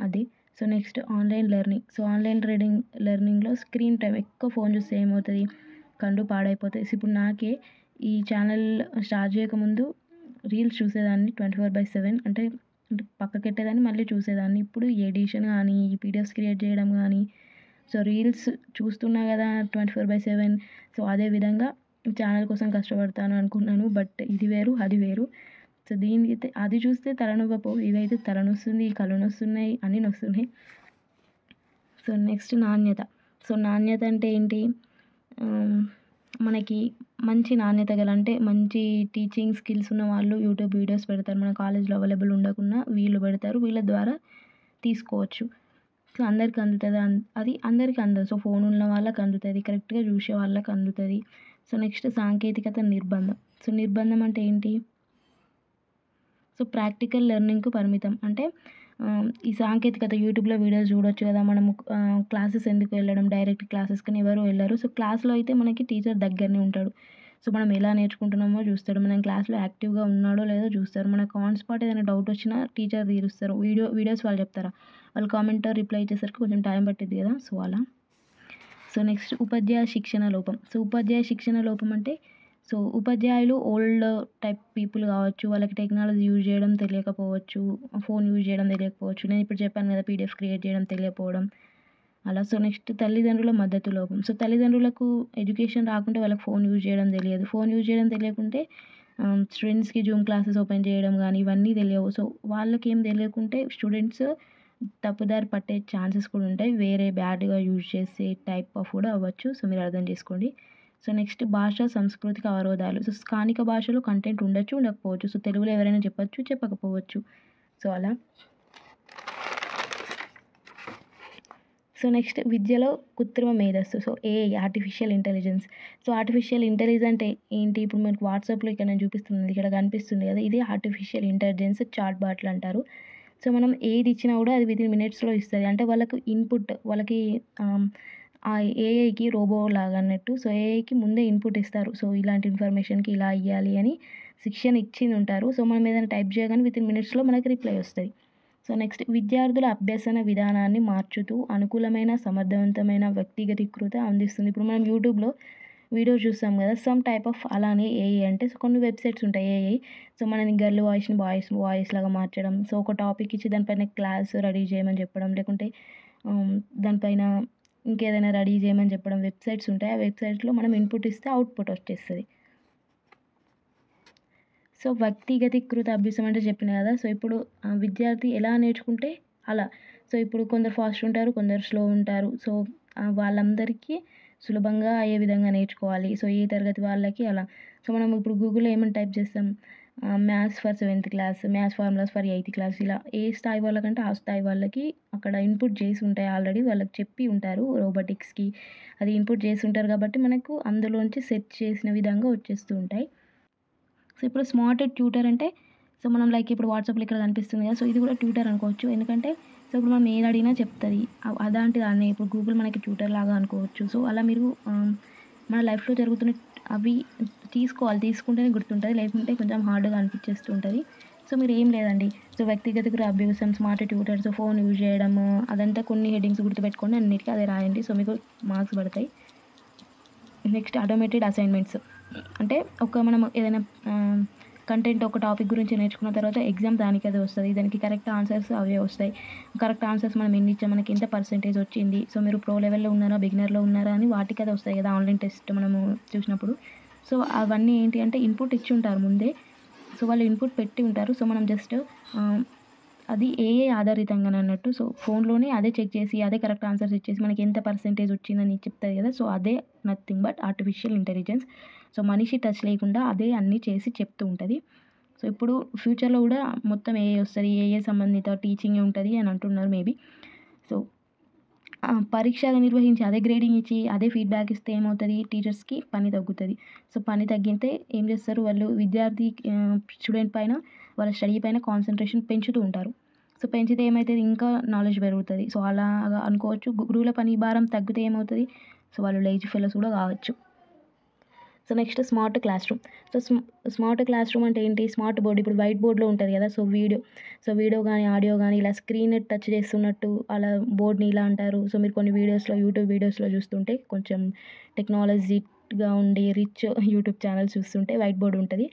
అది. So next online learning. So online లెర్నింగ్లో స్క్రీన్ టైం ఎక్కువ ఫోన్ చూస్తే ఏమవుతుంది, కళ్ళు పాడైపోతాయి. సో ఇప్పుడు నాకే ఈ ఛానల్ స్టార్ట్ చేయకముందు రీల్స్ చూసేదాన్ని 24/7, అంటే పక్కకెట్టేదాన్ని మళ్ళీ చూసేదాన్ని. ఇప్పుడు ఎడిషన్ కానీ, ఈ పీడిఎఫ్స్ క్రియేట్ చేయడం కానీ, సో రీల్స్ చూస్తున్నా కదా 24/7. సో అదే విధంగా ఛానల్ కోసం కష్టపడతాను అనుకున్నాను, బట్ ఇది వేరు అది వేరు. సో దీనికైతే అది చూస్తే తలనొప్పి, ఇదైతే తలనొస్తుంది, కళ్ళు నొస్తున్నాయి, అన్నీ నొస్తున్నాయి. సో నెక్స్ట్ నాణ్యత. సో నాణ్యత అంటే ఏంటి, మనకి మంచి నాణ్యత గల అంటే మంచి టీచింగ్ స్కిల్స్ ఉన్న వాళ్ళు యూట్యూబ్ వీడియోస్ పెడతారు. మన కాలేజ్లో అవైలబుల్ ఉండకున్నా వీళ్ళు పెడతారు, వీళ్ళ ద్వారా తీసుకోవచ్చు. సో అందరికి అందుతుంది, అది అందరికి అందదు. సో ఫోన్ ఉన్న వాళ్ళకి అందుతుంది, కరెక్ట్గా చూసే వాళ్ళకి అందుతుంది. సో నెక్స్ట్ సాంకేతికత నిర్బంధం. సో నిర్బంధం అంటే ఏంటి, సో ప్రాక్టికల్ లెర్నింగ్కు పరిమితం. అంటే ఈ సాంకేతికత యూట్యూబ్లో వీడియోస్ చూడొచ్చు కదా మనము, క్లాసెస్ ఎందుకు వెళ్ళడం, డైరెక్ట్ క్లాసెస్ కానీ ఎవరు వెళ్ళరు. సో క్లాస్లో అయితే మనకి టీచర్ దగ్గరనే ఉంటాడు. సో మనం ఎలా నేర్చుకుంటున్నామో చూస్తాడు, మనం క్లాస్లో యాక్టివ్గా ఉన్నాడో లేదో చూస్తారు. మనకు ఆన్ స్పాట్ ఏదైనా డౌట్ వచ్చినా టీచర్ తీరుస్తారు. వీడియోస్ వాళ్ళు చెప్తారా, వాళ్ళు కామెంట్ రిప్లై ఇచ్చేసరికి కొంచెం టైం పట్టిద్ది కదా, సో అలా. సో నెక్స్ట్ ఉపాధ్యాయ శిక్షణ లోపం. సో ఉపాధ్యాయ శిక్షణ లోపం అంటే సో ఉపాధ్యాయులు ఓల్డ్ టైప్ పీపుల్ కావచ్చు, వాళ్ళకి టెక్నాలజీ యూజ్ చేయడం తెలియకపోవచ్చు, ఫోన్ యూజ్ చేయడం తెలియకపోవచ్చు. నేను ఇప్పుడు చెప్పాను కదా పీడిఎఫ్ క్రియేట్ చేయడం తెలియకపోవడం అలా. సో నెక్స్ట్ తల్లిదండ్రుల మద్దతు లోపం. సో తల్లిదండ్రులకు ఎడ్యుకేషన్ రాకుంటే వాళ్ళకి ఫోన్ యూజ్ చేయడం తెలియదు, ఫోన్ యూజ్ చేయడం తెలియకుంటే స్టూడెంట్స్కి జూమ్ క్లాసెస్ ఓపెన్ చేయడం కానీ ఇవన్నీ తెలియవు. సో వాళ్ళకి ఏం తెలియకుంటే స్టూడెంట్స్ తప్పుదారి పట్టే ఛాన్సెస్ కూడా ఉంటాయి, వేరే బ్యాడ్గా యూజ్ చేసే టైప్ ఆఫ్ కూడా అవ్వచ్చు. సో మీరు అర్థం చేసుకోండి. సో నెక్స్ట్ భాష సాంస్కృతిక అవరోధాలు. సో స్థానిక భాషలో కంటెంట్ ఉండొచ్చు, ఉండకపోవచ్చు. సో తెలుగులో ఎవరైనా చెప్పొచ్చు, చెప్పకపోవచ్చు. సో అలా. సో నెక్స్ట్ విద్యలో కృత్రిమ మేధస్సు. So AI, artificial intelligence. So artificial intelligence అంటే ఏంటి, ఇప్పుడు మనకు వాట్సాప్లో ఇక్కడ నేను చూపిస్తుంది, ఇక్కడ కనిపిస్తుంది కదా, ఇది ఆర్టిఫిషియల్ ఇంటెలిజెన్స్, చాట్ బాట్లు అంటారు. సో మనం ఏది ఇచ్చినా కూడా అది వితిన్ మినిట్స్లో ఇస్తుంది. అంటే వాళ్ళకు ఇన్పుట్, వాళ్ళకి ఆ ఏఐకి రోబో లాగా అన్నట్టు. సో ఏఐకి ముందే ఇన్పుట్ ఇస్తారు, సో ఇలాంటి ఇన్ఫర్మేషన్కి ఇలా ఇవ్వాలి అని శిక్షణ ఇచ్చి ఉంటారు. సో మనం ఏదైనా టైప్ చేయగానే వితిన్ మినిట్స్లో మనకి రిప్లై వస్తుంది. సో నెక్స్ట్ విద్యార్థుల అభ్యసన విధానాన్ని మార్చుతూ అనుకూలమైన, సమర్థవంతమైన, వ్యక్తిగతీకృత అందిస్తుంది. ఇప్పుడు మనం యూట్యూబ్లో వీడియోస్ చూస్తాం కదా, సమ్ టైప్ ఆఫ్ అలానే ఏఐ అంటే సో కొన్ని వెబ్సైట్స్ ఉంటాయి ఏఐ. సో మనని గర్ల్ వాయిస్ని వాయిస్ లాగా మార్చడం, సో ఒక టాపిక్ ఇచ్చి దానిపైన క్లాస్ రెడీ చేయమని చెప్పడం, లేకుంటే దానిపైన ఇంకేదైనా రెడీ చేయమని చెప్పడం వెబ్సైట్స్ ఉంటాయి. ఆ వెబ్సైట్స్లో మనం ఇన్పుట్ ఇస్తే అవుట్పుట్ వచ్చేస్తుంది. సో వ్యక్తిగతీకృత అభ్యాసం అంటే చెప్పిన కదా, సో ఇప్పుడు విద్యార్థి ఎలా నేర్చుకుంటే అలా. సో ఇప్పుడు కొందరు ఫాస్ట్ ఉంటారు, కొందరు స్లో ఉంటారు. సో వాళ్ళందరికీ సులభంగా అయ్యే విధంగా నేర్చుకోవాలి. సో ఏ తరగతి వాళ్ళకి అలా. సో మనం ఇప్పుడు గూగుల్లో ఏమని టైప్ చేస్తాం, maths for 7th class, maths formulas for 8th class, ఇలా ఏ స్థాయి వాళ్ళకంటే ఆ స్థాయి వాళ్ళకి అక్కడ ఇన్పుట్ చేసి ఉంటాయి ఆల్రెడీ, వాళ్ళకి చెప్పి ఉంటారు రోబోటిక్స్కి, అది ఇన్పుట్ చేసి ఉంటారు కాబట్టి మనకు అందులోంచి సెట్ చేసిన విధంగా వచ్చేస్తూ ఉంటాయి. సో ఇప్పుడు స్మార్ట్ ట్యూటర్ అంటే సో మనం లైక్ ఇప్పుడు వాట్సాప్లో ఇక్కడ కనిపిస్తుంది కదా, సో ఇది కూడా ట్యూటర్ అనుకోవచ్చు. ఎందుకంటే సో ఇప్పుడు మనం ఏది అడిగినా చెప్తుంది. అలాంటి దాన్ని ఇప్పుడు గూగుల్ మనకి ట్యూటర్ లాగా అనుకోవచ్చు. సో అలా మీరు మన లైఫ్లో జరుగుతున్న అవి తీసుకుంటేనే గుర్తుంటుంది, లేకుంటే కొంచెం హార్డ్గా అనిపించేస్తూ ఉంటుంది. సో మీరు ఏం లేదండి, సో వ్యక్తిగత అభ్యాసం, స్మార్ట్ ట్యూటర్స్, ఫోన్ యూజ్ చేయడము, అదంతా కొన్ని హెడ్డింగ్స్ గుర్తుపెట్టుకోండి, అన్నిటికీ అదే రాయండి. సో మీకు మార్క్స్ పడతాయి. నెక్స్ట్ ఆటోమేటెడ్ అసైన్మెంట్స్ అంటే మనం ఏదైనా కంటెంట్ ఒక టాపిక్ గురించి నేర్చుకున్న తర్వాత ఎగ్జామ్ దానికి అదే వస్తుంది, దానికి కరెక్ట్ ఆన్సర్స్ అవే వస్తాయి. కరెక్ట్ ఆన్సర్స్ మనం ఎన్ని ఇచ్చాం, మనకి ఎంత పర్సెంటేజ్ వచ్చింది, సో మీరు ప్రో లెవెల్లో ఉన్నారా బిగినర్లో ఉన్నారా అని వాటికి అదే వస్తాయి కదా ఆన్లైన్ టెస్ట్ మనము చూసినప్పుడు. సో అవన్నీ ఏంటి అంటే ఇన్పుట్ ఇచ్చి ఉంటారు ముందే, సో వాళ్ళు ఇన్పుట్ పెట్టి ఉంటారు. సో మనం జస్ట్ అది ఏఐ ఆధారితంగా అన్నట్టు. సో ఫోన్లోనే అదే చెక్ చేసి అదే కరెక్ట్ ఆన్సర్స్ ఇచ్చేసి మనకి ఎంత పర్సెంటేజ్ వచ్చిందని చెప్తుంది కదా. సో అదే nothing but artificial intelligence. So మనిషి టచ్ లేకుండా అదే అన్నీ చేసి చెప్తూ ఉంటుంది. సో ఇప్పుడు ఫ్యూచర్లో కూడా మొత్తం ఏఐ వస్తుంది, ఏఐ సంబంధిత టీచింగ్ ఉంటుంది అని అంటున్నారు మేబీ. సో పరీక్ష నిర్వహించి అదే గ్రేడింగ్ ఇచ్చి అదే ఫీడ్బ్యాక్ ఇస్తే ఏమవుతుంది, టీచర్స్కి పని తగ్గుతుంది. సో పని తగ్గితే ఏం చేస్తారు వాళ్ళు, విద్యార్థి స్టూడెంట్ పైన వాళ్ళ స్టడీ పైన కాన్సన్ట్రేషన్ పెంచుతూ ఉంటారు. సో పెంచితే ఏమవుతుంది, ఇంకా నాలెడ్జ్ పెరుగుతుంది. సో అలాగా అనుకోవచ్చు. గురువుల పని భారం తగ్గితే ఏమవుతుంది, సో వాళ్ళు లేజీ ఫెలోస్ కూడా కావచ్చు. So next smart class room. So smart class room అంటే ఏంటి, స్మార్ట్ బోర్డ్ ఇప్పుడు వైట్ బోర్డ్లో ఉంటుంది కదా. సో వీడియో కానీ ఆడియో కానీ ఇలా స్క్రీన్ టచ్ చేస్తున్నట్టు అలా బోర్డ్ని ఇలా అంటారు. సో మీరు కొన్ని యూట్యూబ్ వీడియోస్లో చూస్తుంటే కొంచెం టెక్నాలజీగా ఉండి రిచ్ యూట్యూబ్ ఛానల్స్ చూస్తుంటే వైట్ బోర్డ్ ఉంటుంది,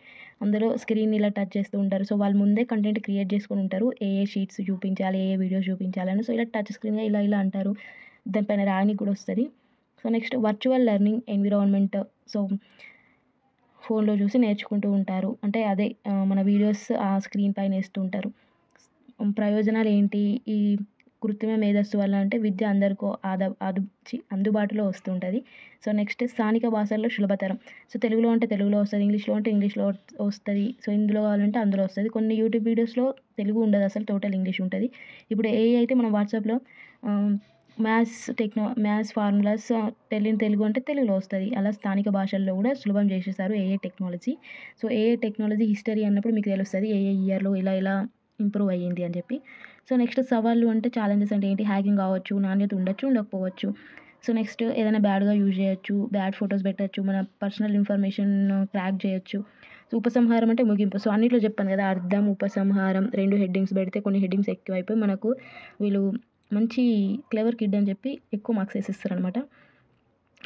అందులో స్క్రీన్ ఇలా టచ్ చేస్తూ ఉంటారు. సో వాళ్ళు ముందే కంటెంట్ క్రియేట్ చేసుకొని ఉంటారు, ఏ షీట్స్ చూపించాలి, ఏ వీడియోస్ చూపించాలని. సో ఇలా టచ్ స్క్రీన్గా ఇలా అంటారు, దానిపైన రాయనికి కూడా వస్తుంది. So next virtual learning environment. So ఫోన్లో చూసి నేర్చుకుంటూ ఉంటారు, అంటే అదే మన వీడియోస్ ఆ స్క్రీన్ పైన వేస్తూ ఉంటారు. ప్రయోజనాలు ఏంటి ఈ కృత్రిమ మేధస్సు వల్ల అంటే విద్య అందరికీ అందుబాటులో వస్తుంటుంది. సో నెక్స్ట్ స్థానిక భాషల్లో సులభతరం. సో తెలుగులో అంటే తెలుగులో వస్తుంది, ఇంగ్లీష్లో అంటే ఇంగ్లీష్లో వస్తుంది. సో ఇందులో కావాలంటే అందులో వస్తుంది. కొన్ని యూట్యూబ్ వీడియోస్లో తెలుగు ఉండదు, అసలు టోటల్ ఇంగ్లీష్ ఉంటుంది. ఇప్పుడు ఏఐ అయితే మనం వాట్సాప్లో మ్యాథ్స్ ఫార్ములాస్ తెలుగు అంటే తెలుగులో వస్తుంది. అలా స్థానిక భాషల్లో కూడా సులభం చేసేసారు AI technology. So AI technology history అన్నప్పుడు మీకు తెలుస్తుంది ఏఐ ఇయర్లో ఇలా ఇంప్రూవ్ అయ్యింది అని చెప్పి. సో నెక్స్ట్ సవాళ్ళు అంటే ఛాలెంజెస్ అంటే ఏంటి, హ్యాకింగ్ కావచ్చు, నాణ్యత ఉండొచ్చు ఉండకపోవచ్చు. సో నెక్స్ట్ ఏదైనా బ్యాడ్గా యూజ్ చేయొచ్చు, బ్యాడ్ ఫొటోస్ పెట్టచ్చు, మన పర్సనల్ ఇన్ఫర్మేషన్ క్రాక్ చేయొచ్చు. సో ఉపసంహారం అంటే ముగింపు. సో అన్నిట్లో చెప్పాను కదా, అర్థం ఉపసంహారం 2 హెడ్డింగ్స్ పెడితే కొన్ని హెడ్డింగ్స్ ఎక్కువైపోయి మనకు వీళ్ళు మంచి క్లెవర్ కిడ్ అని చెప్పి ఎక్కువ మార్క్స్ వేసిస్తారనమాట.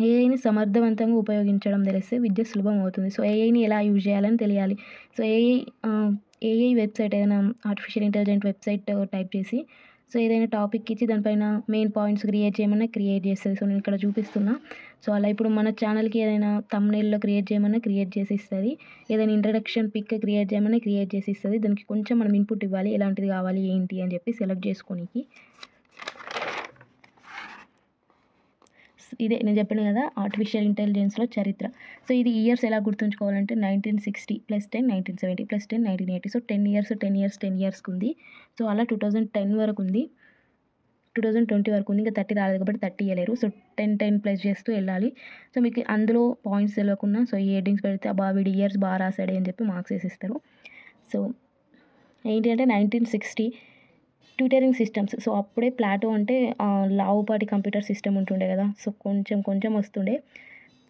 ఏఐని సమర్థవంతంగా ఉపయోగించడం తెలిస్తే విద్య సులభం అవుతుంది. సో ఏఐని ఎలా యూజ్ చేయాలని తెలియాలి. సో ఏఐ వెబ్సైట్ ఏదైనా ఆర్టిఫిషియల్ ఇంటెలిజెంట్ వెబ్సైట్ టైప్ చేసి సో ఏదైనా టాపిక్ ఇచ్చి దానిపైన మెయిన్ పాయింట్స్ క్రియేట్ చేయమన్నా క్రియేట్ చేస్తుంది. సో నేను ఇక్కడ చూపిస్తున్నా. సో అలా ఇప్పుడు మన ఛానల్కి ఏదైనా థంబ్నెయిల్లో క్రియేట్ చేయమన్నా క్రియేట్ చేసి ఇస్తుంది, ఏదైనా ఇంట్రడక్షన్ పిక్ క్రియేట్ చేయమన్నా క్రియేట్ చేసి ఇస్తుంది. దానికి కొంచెం మనం ఇన్పుట్ ఇవ్వాలి, ఎలాంటిది కావాలి ఏంటి అని చెప్పి సెలెక్ట్ చేసుకోనికి. ఇదే నేను చెప్పాను కదా ఆర్టిఫిషియల్ ఇంటెలిజెన్స్లో చరిత్ర. సో ఇది ఇయర్స్ ఎలా గుర్తుంచుకోవాలంటే 1960 +10 1970 +10 1980. సో 10 ఇయర్స్కి ఉంది. సో అలా 2010 వరకు ఉంది, 2020 వరకు ఉంది. ఇంకా 30 రాలేదు కాబట్టి 30 ఇవ్వలేరు. సో 10 ప్లస్ చేస్తూ వెళ్ళాలి. సో మీకు అందులో పాయింట్స్ తెలియకుండా సో ఈ హెడ్డింగ్స్ పెడితే వీడి ఇయర్స్ బాగా రాసాడే అని చెప్పి మార్క్స్ వేసిస్తారు. సో ఏంటి అంటే 1960 ట్యూటరింగ్ సిస్టమ్స్. సో అప్పుడే ప్లాటో అంటే లావుపాటి కంప్యూటర్ సిస్టమ్ ఉంటుండే కదా. సో కొంచెం వస్తుండే.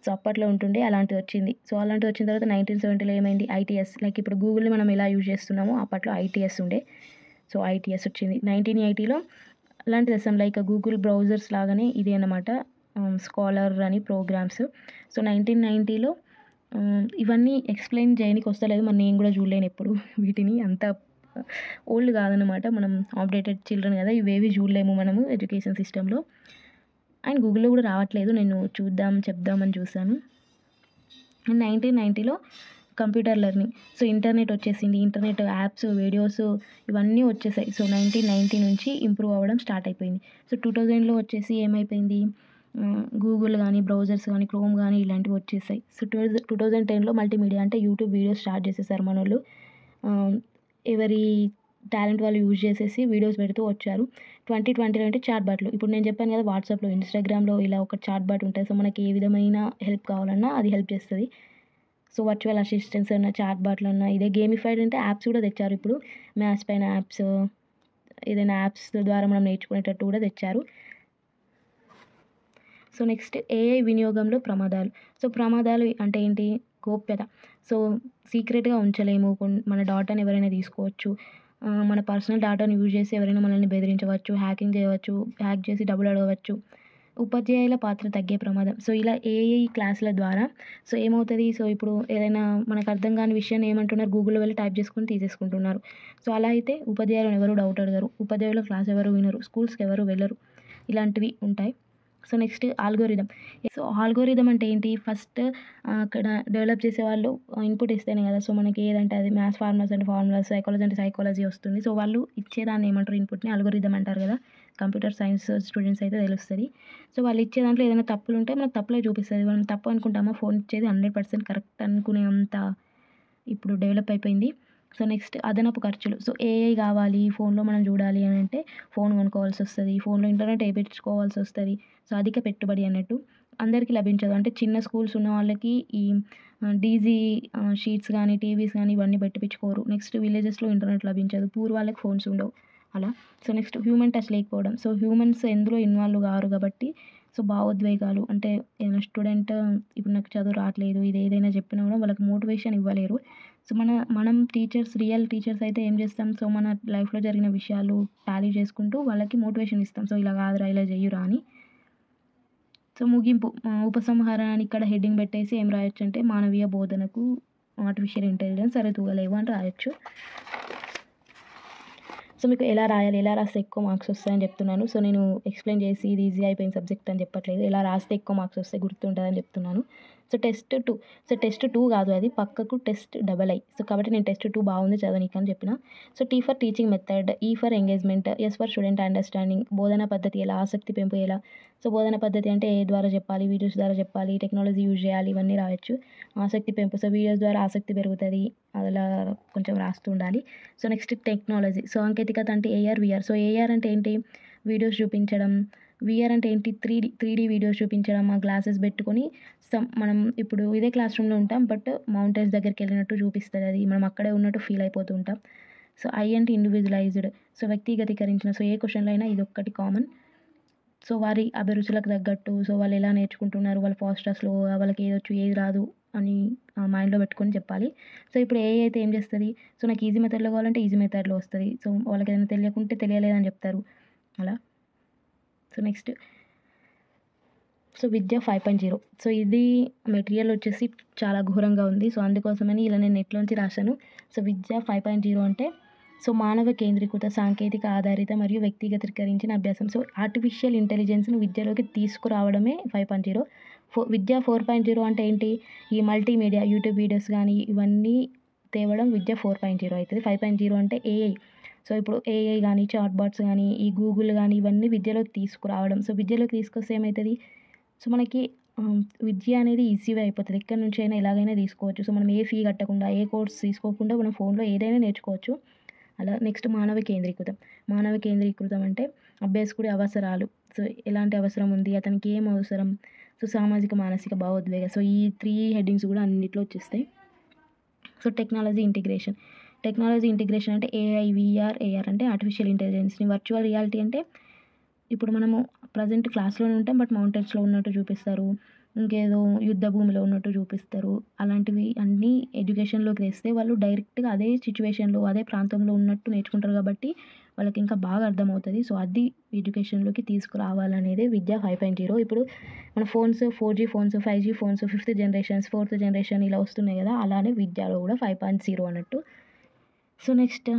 సో అప్పట్లో ఉంటుండే, అలాంటిది వచ్చింది. సో అలాంటిది వచ్చిన తర్వాత 1970లో ఏమైంది, ఐటీఎస్. లైక్ ఇప్పుడు గూగుల్ని మనం ఎలా యూజ్ చేస్తున్నామో అప్పట్లో ఐటీఎస్ ఉండే. సో ఐటీఎస్ వచ్చింది 1980లో. అలాంటిది అసలు లైక్ గూగుల్ బ్రౌజర్స్ లాగానే ఇది అన్నమాట, స్కాలర్ అని ప్రోగ్రామ్స్. సో 1990లో ఇవన్నీ ఎక్స్ప్లెయిన్ చేయడానికి వస్తలేదు, మరి నేను కూడా చూడలేను ఎప్పుడు వీటిని, అంత ఓల్డ్ కాదనమాట, మనం అప్డేటెడ్ చిల్డ్రన్ కదా, ఇవేవి చూడలేము మనము ఎడ్యుకేషన్ సిస్టంలో. అండ్ గూగుల్లో కూడా రావట్లేదు, నేను చెప్దామని చూసాను. 1990లో కంప్యూటర్ లెర్నింగ్. సో ఇంటర్నెట్ వచ్చేసింది, ఇంటర్నెట్ యాప్స్ వీడియోస్ ఇవన్నీ వచ్చేసాయి. సో 1990 నుంచి ఇంప్రూవ్ అవ్వడం స్టార్ట్ అయిపోయింది. సో 2000లో వచ్చేసి ఏమైపోయింది, గూగుల్ కానీ బ్రౌజర్స్ కానీ క్రోమ్ కానీ ఇలాంటివి వచ్చేసాయి. సో 2010లో మల్టీమీడియా అంటే యూట్యూబ్ వీడియోస్ స్టార్ట్ చేసేసారు మనోళ్ళు. ఎవరి టాలెంట్ వాళ్ళు యూజ్ చేసేసి వీడియోస్ పెడుతూ వచ్చారు. 2020లో అంటే చాట్ బాట్లు. ఇప్పుడు నేను చెప్పాను కదా వాట్సాప్లో, ఇన్స్టాగ్రామ్లో ఇలా ఒక చాట్ బాట్ ఉంటుంది. సో మనకి ఏ విధమైన హెల్ప్ కావాలన్నా అది హెల్ప్ చేస్తుంది. సో వర్చువల్ అసిస్టెంట్స్ అన్న, చాట్ బాట్లు అన్న, ఇదే గేమిఫైడ్ అంటే యాప్స్ కూడా తెచ్చారు ఇప్పుడు. మ్యాథ్స్ పైన యాప్స్, ఏదైనా యాప్స్ ద్వారా మనం నేర్చుకునేటట్టు కూడా తెచ్చారు. సో నెక్స్ట్ ఏఐ వినియోగంలో ప్రమాదాలు. సో ప్రమాదాలు అంటే ఏంటి? గోప్యత. సో సీక్రెట్‌గా ఉంచలేము. మన డాటాని ఎవరైనా తీసుకోవచ్చు. మన పర్సనల్ డాటాను యూజ్ చేసి ఎవరైనా మనల్ని బెదిరించవచ్చు, హ్యాకింగ్ చేయవచ్చు, హ్యాక్ చేసి డబ్బులు అడగవచ్చు. ఉపాధ్యాయుల పాత్ర తగ్గే ప్రమాదం. సో ఇలా ఏఐ క్లాసుల ద్వారా సో ఏమవుతది? సో ఇప్పుడు ఏదైనా మనకు అర్థం కాని విషయాన్ని ఏమంటున్నారు? గూగుల్‌లో వెళ్లి టైప్ చేసుకొని తీసేసుకుంటున్నారు. సో అలా అయితే ఉపాధ్యాయులను ఎవరు డౌట్ అడగరు. ఉపాధ్యాయుల క్లాస్ ఎవరు వినరు. స్కూల్స్‌కి ఎవరు వెళ్ళరు. ఇలాంటివి ఉంటాయి. So next algorithm. So algorithm అంటే ఏంటి? ఫస్ట్ అక్కడ డెవలప్ చేసేవాళ్ళు ఇన్పుట్ ఇస్తేనే కదా! సో మనకి ఏదంటే అది మ్యాథ్స్ ఫార్ములాస్ అంటే ఫార్ములాస్, సైకాలజీ అంటే సైకాలజీ వస్తుంది. సో వాళ్ళు ఇచ్చేదాన్ని ఏమంటారు? ఇన్పుట్‌ని ఆల్గోరిథం అంటారు కదా! కంప్యూటర్ సైన్స్ స్టూడెంట్స్ అయితే తెలుస్తది. సో వాళ్ళు ఇచ్చే దాంట్లో ఏదైనా తప్పులుంటే మనకు తప్పులే చూపిస్తది. మనం తప్పు అనుకుంటామా? ఫోన్ ఇచ్చేది 100% కరెక్ట్ అనుకునేంత ఇప్పుడు డెవలప్ అయిపోయింది. సో నెక్స్ట్ అదనపు ఖర్చులు. సో ఏఐ కావాలి, ఫోన్‌లో మనం చూడాలి అని అంటే ఫోన్ కొనుక్కోవాల్సొస్తది. ఫోన్‌లో ఇంటర్నెట్ ఏపించుకోవాల్సొస్తది. సో అధిక పెట్టుబడి అన్నట్టు. అందరికీ లభించదు. అంటే చిన్న స్కూల్స్ ఉన్న వాళ్ళకి ఈ డీజీ షీట్స్ గానీ, టీవీస్ గానీ ఇవన్నీ పెట్టిపిచ్చుకోరు. నెక్స్ట్ విలేజెస్‌లో ఇంటర్నెట్ లభించదు. పూర్ వాళ్ళకి ఫోన్స్ ఉండవు. అలా. సో నెక్స్ట్ హ్యూమన్ టచ్ లేకపోవడం. సో హ్యూమన్స్ ఎందులో ఇన్వాల్వ్ గారు కాబట్టి సో భావోద్వేగాలు అంటే ఏదైనా స్టూడెంట్ ఇప్పుడు నాకు చదువు రావట్లేదు, ఇది ఏదైనా చెప్పినా కూడా వాళ్ళకి మోటివేషన్ ఇవ్వలేరు. సో మనం టీచర్స్, రియల్ టీచర్స్ అయితే ఏం చేస్తాం? సో మన లైఫ్‌లో జరిగిన విషయాలు టాలీ చేసుకుంటూ వాళ్ళకి మోటివేషన్ ఇస్తాం. సో ఇలా కాదురా, ఇలా చెయ్యురా అని. సో ముగింపు ఉపసంహార అని ఇక్కడ హెడ్డింగ్ పెట్టేసి ఏం రాయొచ్చంటే మానవీయ బోధనకు ఆర్టిఫిషియల్ ఇంటెలిజెన్స్ సరితూగలేవు అని రాయొచ్చు. సో మీకు ఎలా రాయాలి, ఎలా రాస్తే ఎక్కువ మార్క్స్ వస్తాయని చెప్తున్నాను. సో నేను ఎక్స్‌ప్లెయిన్ చేసి ఇది ఈజీ అయిపోయిన సబ్జెక్ట్ అని చెప్పట్లేదు. ఎలా రాస్తే ఎక్కువ మార్క్స్ వస్తాయి, గుర్తుంటదని చెప్తున్నాను. So test 2. సో టెస్ట్ 2 కాదు అది పక్కకు టెస్ట్ డబల్ ఐ. సో కాబట్టి నేను టెస్ట్ 2 బాగుంది చదవనీకని చెప్పిన. So T for teaching method, E for engagement, S for student understanding, బోధనా పద్ధతి ఎలా, ఆసక్తి పెంపు ఎలా. సో బోధన పద్ధతి అంటే ఏ ద్వారా చెప్పాలి, వీడియోస్ ద్వారా చెప్పాలి, టెక్నాలజీ యూజ్ చేయాలి, ఇవన్నీ రాయొచ్చు. ఆసక్తి పెంపు. సో వీడియోస్ ద్వారా ఆసక్తి పెరుగుతది. అలా కొంచెం రాస్తూ ఉండాలి. So next technology. సో సాంకేతికత అంటే ఏఆర్, వీఆర్. సో ఏఆర్ అంటే ఏంటి? వీడియోస్ చూపించడం. వీఆర్ అంటే ఏంటి? 3డీ వీడియోస్ చూపించడం. ఆ గ్లాసెస్ పెట్టుకొని మనం ఇప్పుడు ఇదే క్లాస్ రూమ్‌లో ఉంటాం. బట్ మౌంటైన్స్ దగ్గరికెళ్ళినట్టు చూపిస్తది అది. మనం అక్కడే ఉన్నట్టు ఫీల్ అయిపోతూ ఉంటాం. సో ఐ అంటే ఇండివిజువలైజ్డ్. సో వ్యక్తిగతీకరించిన. సో ఏ క్వెషన్‌లో అయినా ఇదొక్కటి కామన్. సో వారి అభిరుచులకు తగ్గట్టు సో వాళ్ళు ఎలా నేర్చుకుంటున్నారు, వాళ్ళు ఫాస్టా, స్లోగా, వాళ్ళకి ఏదొచ్చు, ఏది రాదు అని మైండ్‌లో పెట్టుకొని చెప్పాలి. సో ఇప్పుడు ఏఐ అయితే ఏం చేస్తది? సో నాకు ఈజీ మెథడ్‌లో కావాలంటే ఈజీ మెథడ్‌లో వస్తది. సో వాళ్ళకేదైనా తెలియకుంటే తెలియలేదని చెప్తారు. అలా. సో నెక్స్ట్ సో విద్య 5.0. సో ఇది మెటీరియల్ వచ్చేసి చాలా ఘోరంగా ఉంది. సో అందుకోసమని ఇలా నేను నెట్‌లోంచి రాశాను. సో విద్య 5.0 అంటే సో మానవ కేంద్రీకృత, సాంకేతిక ఆధారిత మరియు వ్యక్తిగతీకరించిన అభ్యాసం. సో ఆర్టిఫిషియల్ ఇంటెలిజెన్స్‌ని విద్యలోకి తీసుకురావడమే 5.0. విద్య 4.0 అంటే ఏంటి? ఈ మల్టీమీడియా, యూట్యూబ్ వీడియోస్ గానీ ఇవన్నీ తేవడం విద్య 4.0 అయితది. 5.0 అంటే ఏఐ. సో ఇప్పుడు ఏఐ గానీ, చాట్ బాట్స్ గానీ, ఈ గూగుల్ గానీ ఇవన్నీ విద్యలోకి తీసుకురావడం. సో విద్యలోకి తీసుకొస్తే ఏమైతది? సో మనకి విద్య అనేది ఈజీగా అయిపోతది. ఎక్కడి నుంచైనా ఎలాగైనా తీసుకోవచ్చు. సో మనం ఏ ఫీ కట్టకుండా, ఏ కోర్స్ తీసుకోకుండా మనం ఫోన్‌లో ఏదైనా నేర్చుకోవచ్చు. అలా నెక్స్ట్ మానవ కేంద్రీకృతం. మానవ కేంద్రీకృతం అంటే అభ్యాసకుడి అవసరాలు. సో ఎలాంటి అవసరం ఉంది? అతనికి ఏం అవసరం? సో సామాజిక, మానసిక, భావోద్వేగ. సో ఈ 3 హెడ్డింగ్స్ కూడా అన్నిట్లో వచ్చేస్తాయి. So technology integration. Technology integration అంటే ఏఐ, వీఆర్, ఏఆర్ అంటే ఆర్టిఫిషియల్ ఇంటెలిజెన్స్‌ని. వర్చువల్ రియాలిటీ అంటే ఇప్పుడు మనము ప్రెజెంట్ క్లాస్‌లోనే ఉంటాం. బట్ మౌంటైన్స్‌లో ఉన్నట్టు చూపిస్తారు. ఇంకేదో యుద్ధ భూమిలో ఉన్నట్టు చూపిస్తారు. అలాంటివి అన్నీ ఎడ్యుకేషన్‌లోకి తెస్తే వాళ్ళు డైరెక్ట్‌గా అదే సిట్యుయేషన్‌లో, అదే ప్రాంతంలో ఉన్నట్టు నేర్చుకుంటారు కాబట్టి వాళ్ళకి ఇంకా బాగా అర్థమవుతది. సో అది ఎడ్యుకేషన్‌లోకి తీసుకురావాలనేదే విద్య 5.0. ఇప్పుడు మన ఫోన్స్ 4జీ ఫోన్స్, 5జీ phones, fifth generations, fourth generation ఇలా వస్తున్నాయి కదా! అలానే విద్యలో కూడా 5.0 అన్నట్టు. సో నెక్స్ట్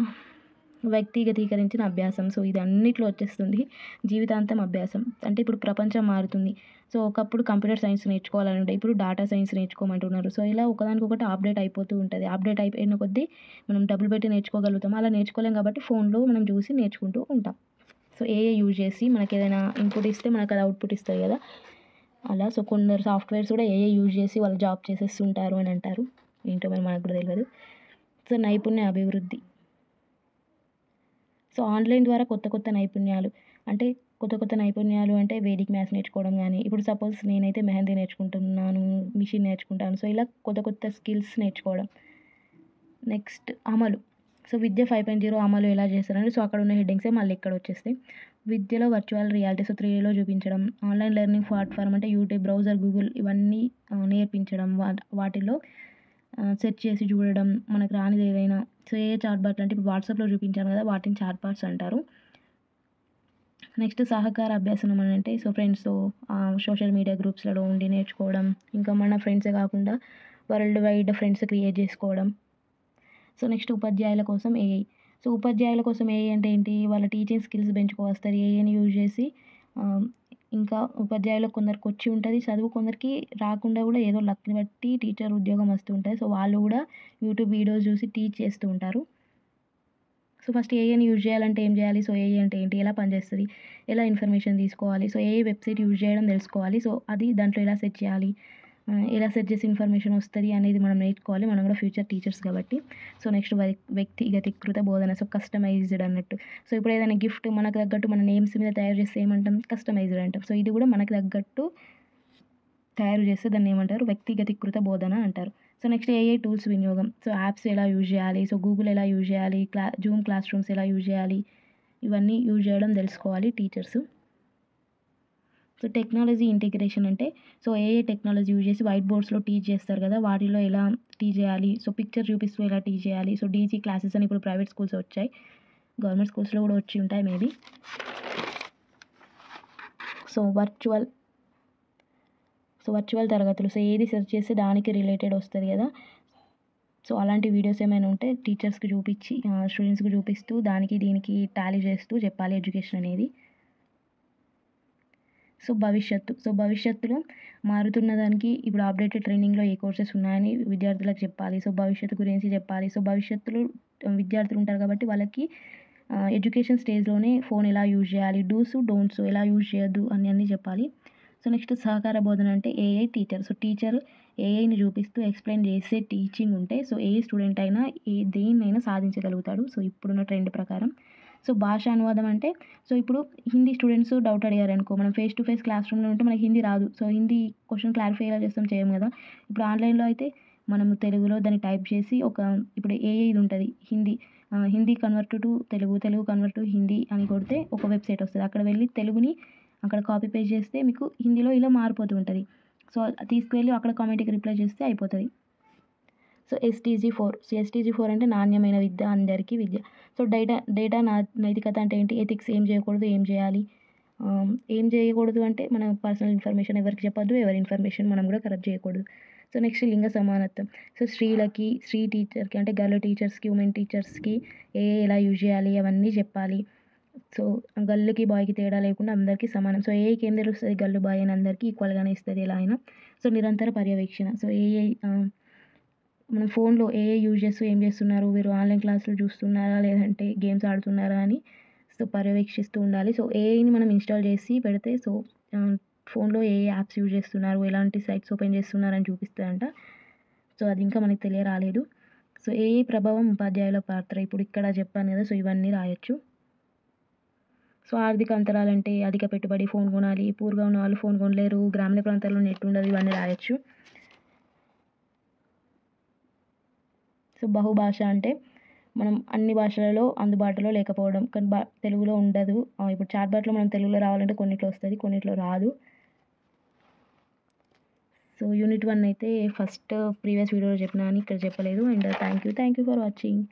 వ్యక్తిగతీకరించిన అభ్యాసం. సో ఇది అన్నిట్లో వచ్చేస్తుంది. జీవితాంతం అభ్యాసం. అంటే ఇప్పుడు ప్రపంచం మారుతుంది. సో ఒకప్పుడు కంప్యూటర్ సైన్స్ నేర్చుకోవాలని ఉండే. ఇప్పుడు డేటా సైన్స్ నేర్చుకోమంటున్నారు. సో ఇలా ఒకదానికొకటి అప్డేట్ అయిపోతూ ఉంటది. అప్డేట్ అయిపోయిన కొద్దీ మనం డబ్బులు పెట్టి నేర్చుకోగలుగుతాం. అలా నేర్చుకోలేం కాబట్టి ఫోన్‌లో మనం చూసి నేర్చుకుంటూ ఉంటాం. సో ఏఐ యూజ్ చేసి మనకేదైనా ఇన్పుట్ ఇస్తే మనకది అవుట్‌పుట్ ఇస్తది కదా! అలా. సో కొందరు సాఫ్ట్‌వేర్స్ కూడా ఏఐ యూజ్ చేసి వాళ్ళు జాబ్ చేసేస్తుంటారు అని అంటారు. ఏంటో మరి మనకు కూడా తెలవదు. సో నైపుణ్య అభివృద్ధి. సో ఆన్‌లైన్ ద్వారా కొత్త కొత్త నైపుణ్యాలు అంటే కొత్త కొత్త నైపుణ్యాలు అంటే వేదిక్ మ్యాథ్స్ నేర్చుకోవడం గానీ, ఇప్పుడు సపోజ్ నేనైతే మెహందీ నేర్చుకుంటున్నాను, మిషన్ నేర్చుకుంటాను. సో, ఇలా కొత్త కొత్త స్కిల్స్ నేర్చుకోవడం. నెక్స్ట్ అమలు. సో, విద్య 5.0 అమలు ఎలా చేస్తారంటే, సో, అక్కడ ఉన్న హెడ్డింగ్సే మళ్ళీ ఇక్కడ వచ్చేస్తాయి. విద్యలో వర్చువల్ రియాలిటీ, సో 3Dలో చూపించడం. ఆన్‌లైన్ లెర్నింగ్ ప్లాట్‌ఫార్మ్ అంటే యూట్యూబ్, బ్రౌజర్, గూగుల్ ఇవన్నీ నేర్పించడం. వాటిలో సెర్చ్ చేసి చూడడం, మనకు రానిది ఏదైనా. సో, ఏ చాట్ బాట్లు అంటే ఇప్పుడు వాట్సాప్‌లో చూపించాను కదా! వాటిని చాట్ బాట్స్ అంటారు. నెక్స్ట్ సహకార అభ్యాసనం అని అంటే, సో, ఫ్రెండ్స్‌తో సోషల్ మీడియా గ్రూప్స్‌లలో ఉండి నేర్చుకోవడం. ఇంకా మన ఫ్రెండ్సే కాకుండా వరల్డ్ వైడ్ ఫ్రెండ్స్ క్రియేట్ చేసుకోవడం. సో, నెక్స్ట్ ఉపాధ్యాయుల కోసం ఏఐ. సో, ఉపాధ్యాయుల కోసం ఏఐ అంటే ఏంటి? వాళ్ళ టీచింగ్ స్కిల్స్ పెంచుకోవస్తారు. ఏఐని యూజ్ చేసి ఇంకా ఉపాధ్యాయులకు కొందరికి వచ్చి ఉంటది చదువు, కొందరికి రాకుండా కూడా ఏదో లక్‌ని బట్టి టీచర్ ఉద్యోగం వస్తూ ఉంటది. సో, వాళ్ళు కూడా యూట్యూబ్ వీడియోస్ చూసి టీచ్ చేస్తూ ఉంటారు. సో, ఫస్ట్ ఏఐని యూజ్ చేయాలంటే ఏం చేయాలి? సో, ఏఐ అంటే ఏంటి? ఎలా పనిచేస్తది? ఎలా ఇన్ఫర్మేషన్ తీసుకోవాలి? సో, ఏఐ వెబ్‌సైట్ యూజ్ చేయడం తెలుసుకోవాలి. సో, అది దాంట్లో ఎలా సెట్ చేయాలి? ఎలా సెట్ చేసి ఇన్ఫర్మేషన్ వస్తది అనేది మనం నేర్చుకోవాలి. మనం కూడా ఫ్యూచర్ టీచర్స్ కాబట్టి. సో, నెక్స్ట్ వ్యక్తిగతీకృత బోధన. సో, కస్టమైజ్డ్ అన్నట్టు. సో, ఇప్పుడు ఏదైనా గిఫ్ట్ మనకు తగ్గట్టు మన నేమ్స్ మీద తయారు చేస్తే ఏమంటాం? కస్టమైజ్డ్ అంటాం. సో, ఇది కూడా మనకు తగ్గట్టు తయారు చేస్తే దాన్ని ఏమంటారు? వ్యక్తిగతీకృత బోధన అంటారు. సో, నెక్స్ట్ ఏఐ టూల్స్ వినియోగం. సో, యాప్స్ ఎలా యూజ్ చేయాలి? సో, గూగుల్ ఎలా యూజ్ చేయాలి? జూమ్ క్లాస్ రూమ్స్ ఎలా యూజ్ చేయాలి? ఇవన్నీ యూజ్ చేయడం తెలుసుకోవాలి టీచర్స్. సో, టెక్నాలజీ ఇంటిగ్రేషన్ అంటే, సో, ఏఐ టెక్నాలజీ యూజ్ చేసి వైట్ బోర్డ్స్‌లో టీచ్ చేస్తారు కదా! వాటిలో ఎలా టీచ్ చేయాలి? సో, పిక్చర్ చూపిస్తూ ఎలా టీచ్ చేయాలి? సో, డీజీ క్లాసెస్ అని ఇప్పుడు ప్రైవేట్ స్కూల్స్ వచ్చాయి. గవర్నమెంట్ స్కూల్స్‌లో కూడా వచ్చి ఉంటాయి మేబీ. సో, వర్చువల్ తరగతులు. సో, ఏది సెర్చ్ చేస్తే దానికి రిలేటెడ్ వస్తది కదా! సో, అలాంటి వీడియోస్ ఏమైనా ఉంటే టీచర్స్‌కి చూపించి స్టూడెంట్స్‌కి చూపిస్తూ దానికి దీనికి టాలీ చేస్తూ చెప్పాలి ఎడ్యుకేషన్ అనేది. సో, భవిష్యత్తులో మారుతున్న దానికి ఇప్పుడు అప్డేటెడ్ ట్రెండింగ్‌లో ఏ కోర్సెస్ ఉన్నాయని విద్యార్థులకు చెప్పాలి. సో, భవిష్యత్తు గురించి చెప్పాలి. సో, భవిష్యత్తులో విద్యార్థులు ఉంటారు కాబట్టి వాళ్ళకి ఎడ్యుకేషన్ స్టేజ్‌లోనే ఫోన్ ఎలా యూజ్ చేయాలి? డూస్, డోంట్స్ ఎలా యూజ్ చేయొద్దు అని అన్నీ చెప్పాలి. సో, నెక్స్ట్ సహకార బోధన అంటే ఏఐ టీచర్. సో, టీచర్ ఏఐని చూపిస్తూ ఎక్స్‌ప్లెయిన్ చేసే టీచింగ్ ఉంటే సో, ఏ స్టూడెంట్ అయినా దేన్నైనా సాధించగలుగుతాడు. సో, ఇప్పుడున్న ట్రెండ్ ప్రకారం. సో, భాష అనువాదం అంటే, సో, ఇప్పుడు హిందీ స్టూడెంట్స్ డౌట్ అడిగారనుకో, మనం ఫేస్ టు ఫేస్ క్లాస్ రూమ్‌లో ఉంటే మనకి హిందీ రాదు. సో, హిందీ క్వెషన్ క్లారిఫై ఎలా చేస్తాం? చేయం కదా! ఇప్పుడు ఆన్‌లైన్‌లో అయితే మనము తెలుగులో దాన్ని టైప్ చేసి ఇప్పుడు ఏఐది ఉంటది Hindi. Hindi convert to Telugu, Telugu convert to Hindi అని కొడితే ఒక వెబ్‌సైట్ వస్తది. అక్కడ వెళ్లి తెలుగుని అక్కడ కాపీ పేస్ట్ చేస్తే మీకు హిందీలో ఇలా మారిపోతూ ఉంటది. సో, తీసుకువెళ్ళి అక్కడ కామెంట్‌కి రిప్లై చేస్తే అయిపోతది. సో, ఎస్‌టీజీ 4 అంటే నాణ్యమైన విద్య, అందరికీ విద్య. సో, డేటా నైతికత అంటే ఏంటి? ఎథిక్స్ ఏం చేయకూడదు, ఏం చేయాలి? ఏం చేయకూడదు అంటే మన పర్సనల్ ఇన్ఫర్మేషన్ ఎవరికీ చెప్పొద్దు. ఎవరి ఇన్ఫర్మేషన్ మనం కూడా కరెక్ట్ చేయకూడదు. సో, నెక్స్ట్ లింగ సమానత్వం. సో, స్త్రీ టీచర్‌కి అంటే గర్ల్ టీచర్స్‌కి, ఉమెన్ టీచర్స్‌కి ఏఐ ఎలా యూజ్ చేయాలి అవన్నీ చెప్పాలి. సో, గర్ల్‌కి, బాయ్‌కి తేడా లేకుండా అందరికీ సమానం. సో, ఏఐకి ఏం తెలుస్తది? గర్ల్, బాయ్ అని అందరికీ ఈక్వల్‌గానే ఇస్తది ఎలా అయినా. సో, నిరంతర పర్యవేక్షణ. సో, మన ఫోన్‌లో ఏఐ యూజ్ చేస్తూ ఏం చేస్తున్నారు? వీరు ఆన్‌లైన్ క్లాసులు చూస్తున్నారా? లేదంటే గేమ్స్ ఆడుతున్నారా? అని సో, పర్యవేక్షిస్తూ ఉండాలి. సో, ఏఐని మనం ఇన్‌స్టాల్ చేసి పెడితే సో, ఫోన్‌లో ఏ యాప్స్ యూజ్ చేస్తున్నారు? ఎలాంటి సైట్స్ ఓపెన్ చేస్తున్నారని చూపిస్తదంట. సో, అది ఇంకా మనకు తెలియరాలేదు. సో, ఏఐ ప్రభావం ఉపాధ్యాయుల పాత్ర. ఇప్పుడు ఇక్కడ చెప్పాను కదా! సో, ఇవన్నీ రాయొచ్చు. సో, ఆర్థిక అంతరాలంటే అధిక పెట్టుబడి, ఫోన్ కొనాలి, పూర్‌గా ఉన్నవాళ్ళు ఫోన్ కొనలేరు, గ్రామీణ ప్రాంతాల్లో నెట్ ఉండదు, ఇవన్నీ రాయొచ్చు. సో, బహుభాష అంటే మనం అన్ని భాషలలో అందుబాటులో లేకపోవడం. కానీ తెలుగులో ఉండదు. ఇప్పుడు చాట్ బాట్‌లో మనం తెలుగులో రావాలంటే కొన్నిట్లో వస్తది, కొన్నిట్లో రాదు. సో, యూనిట్ 1 అయితే ఫస్ట్ ప్రీవియస్ వీడియోలో చెప్పినా అని ఇక్కడ చెప్పలేదు. And thank you for watching.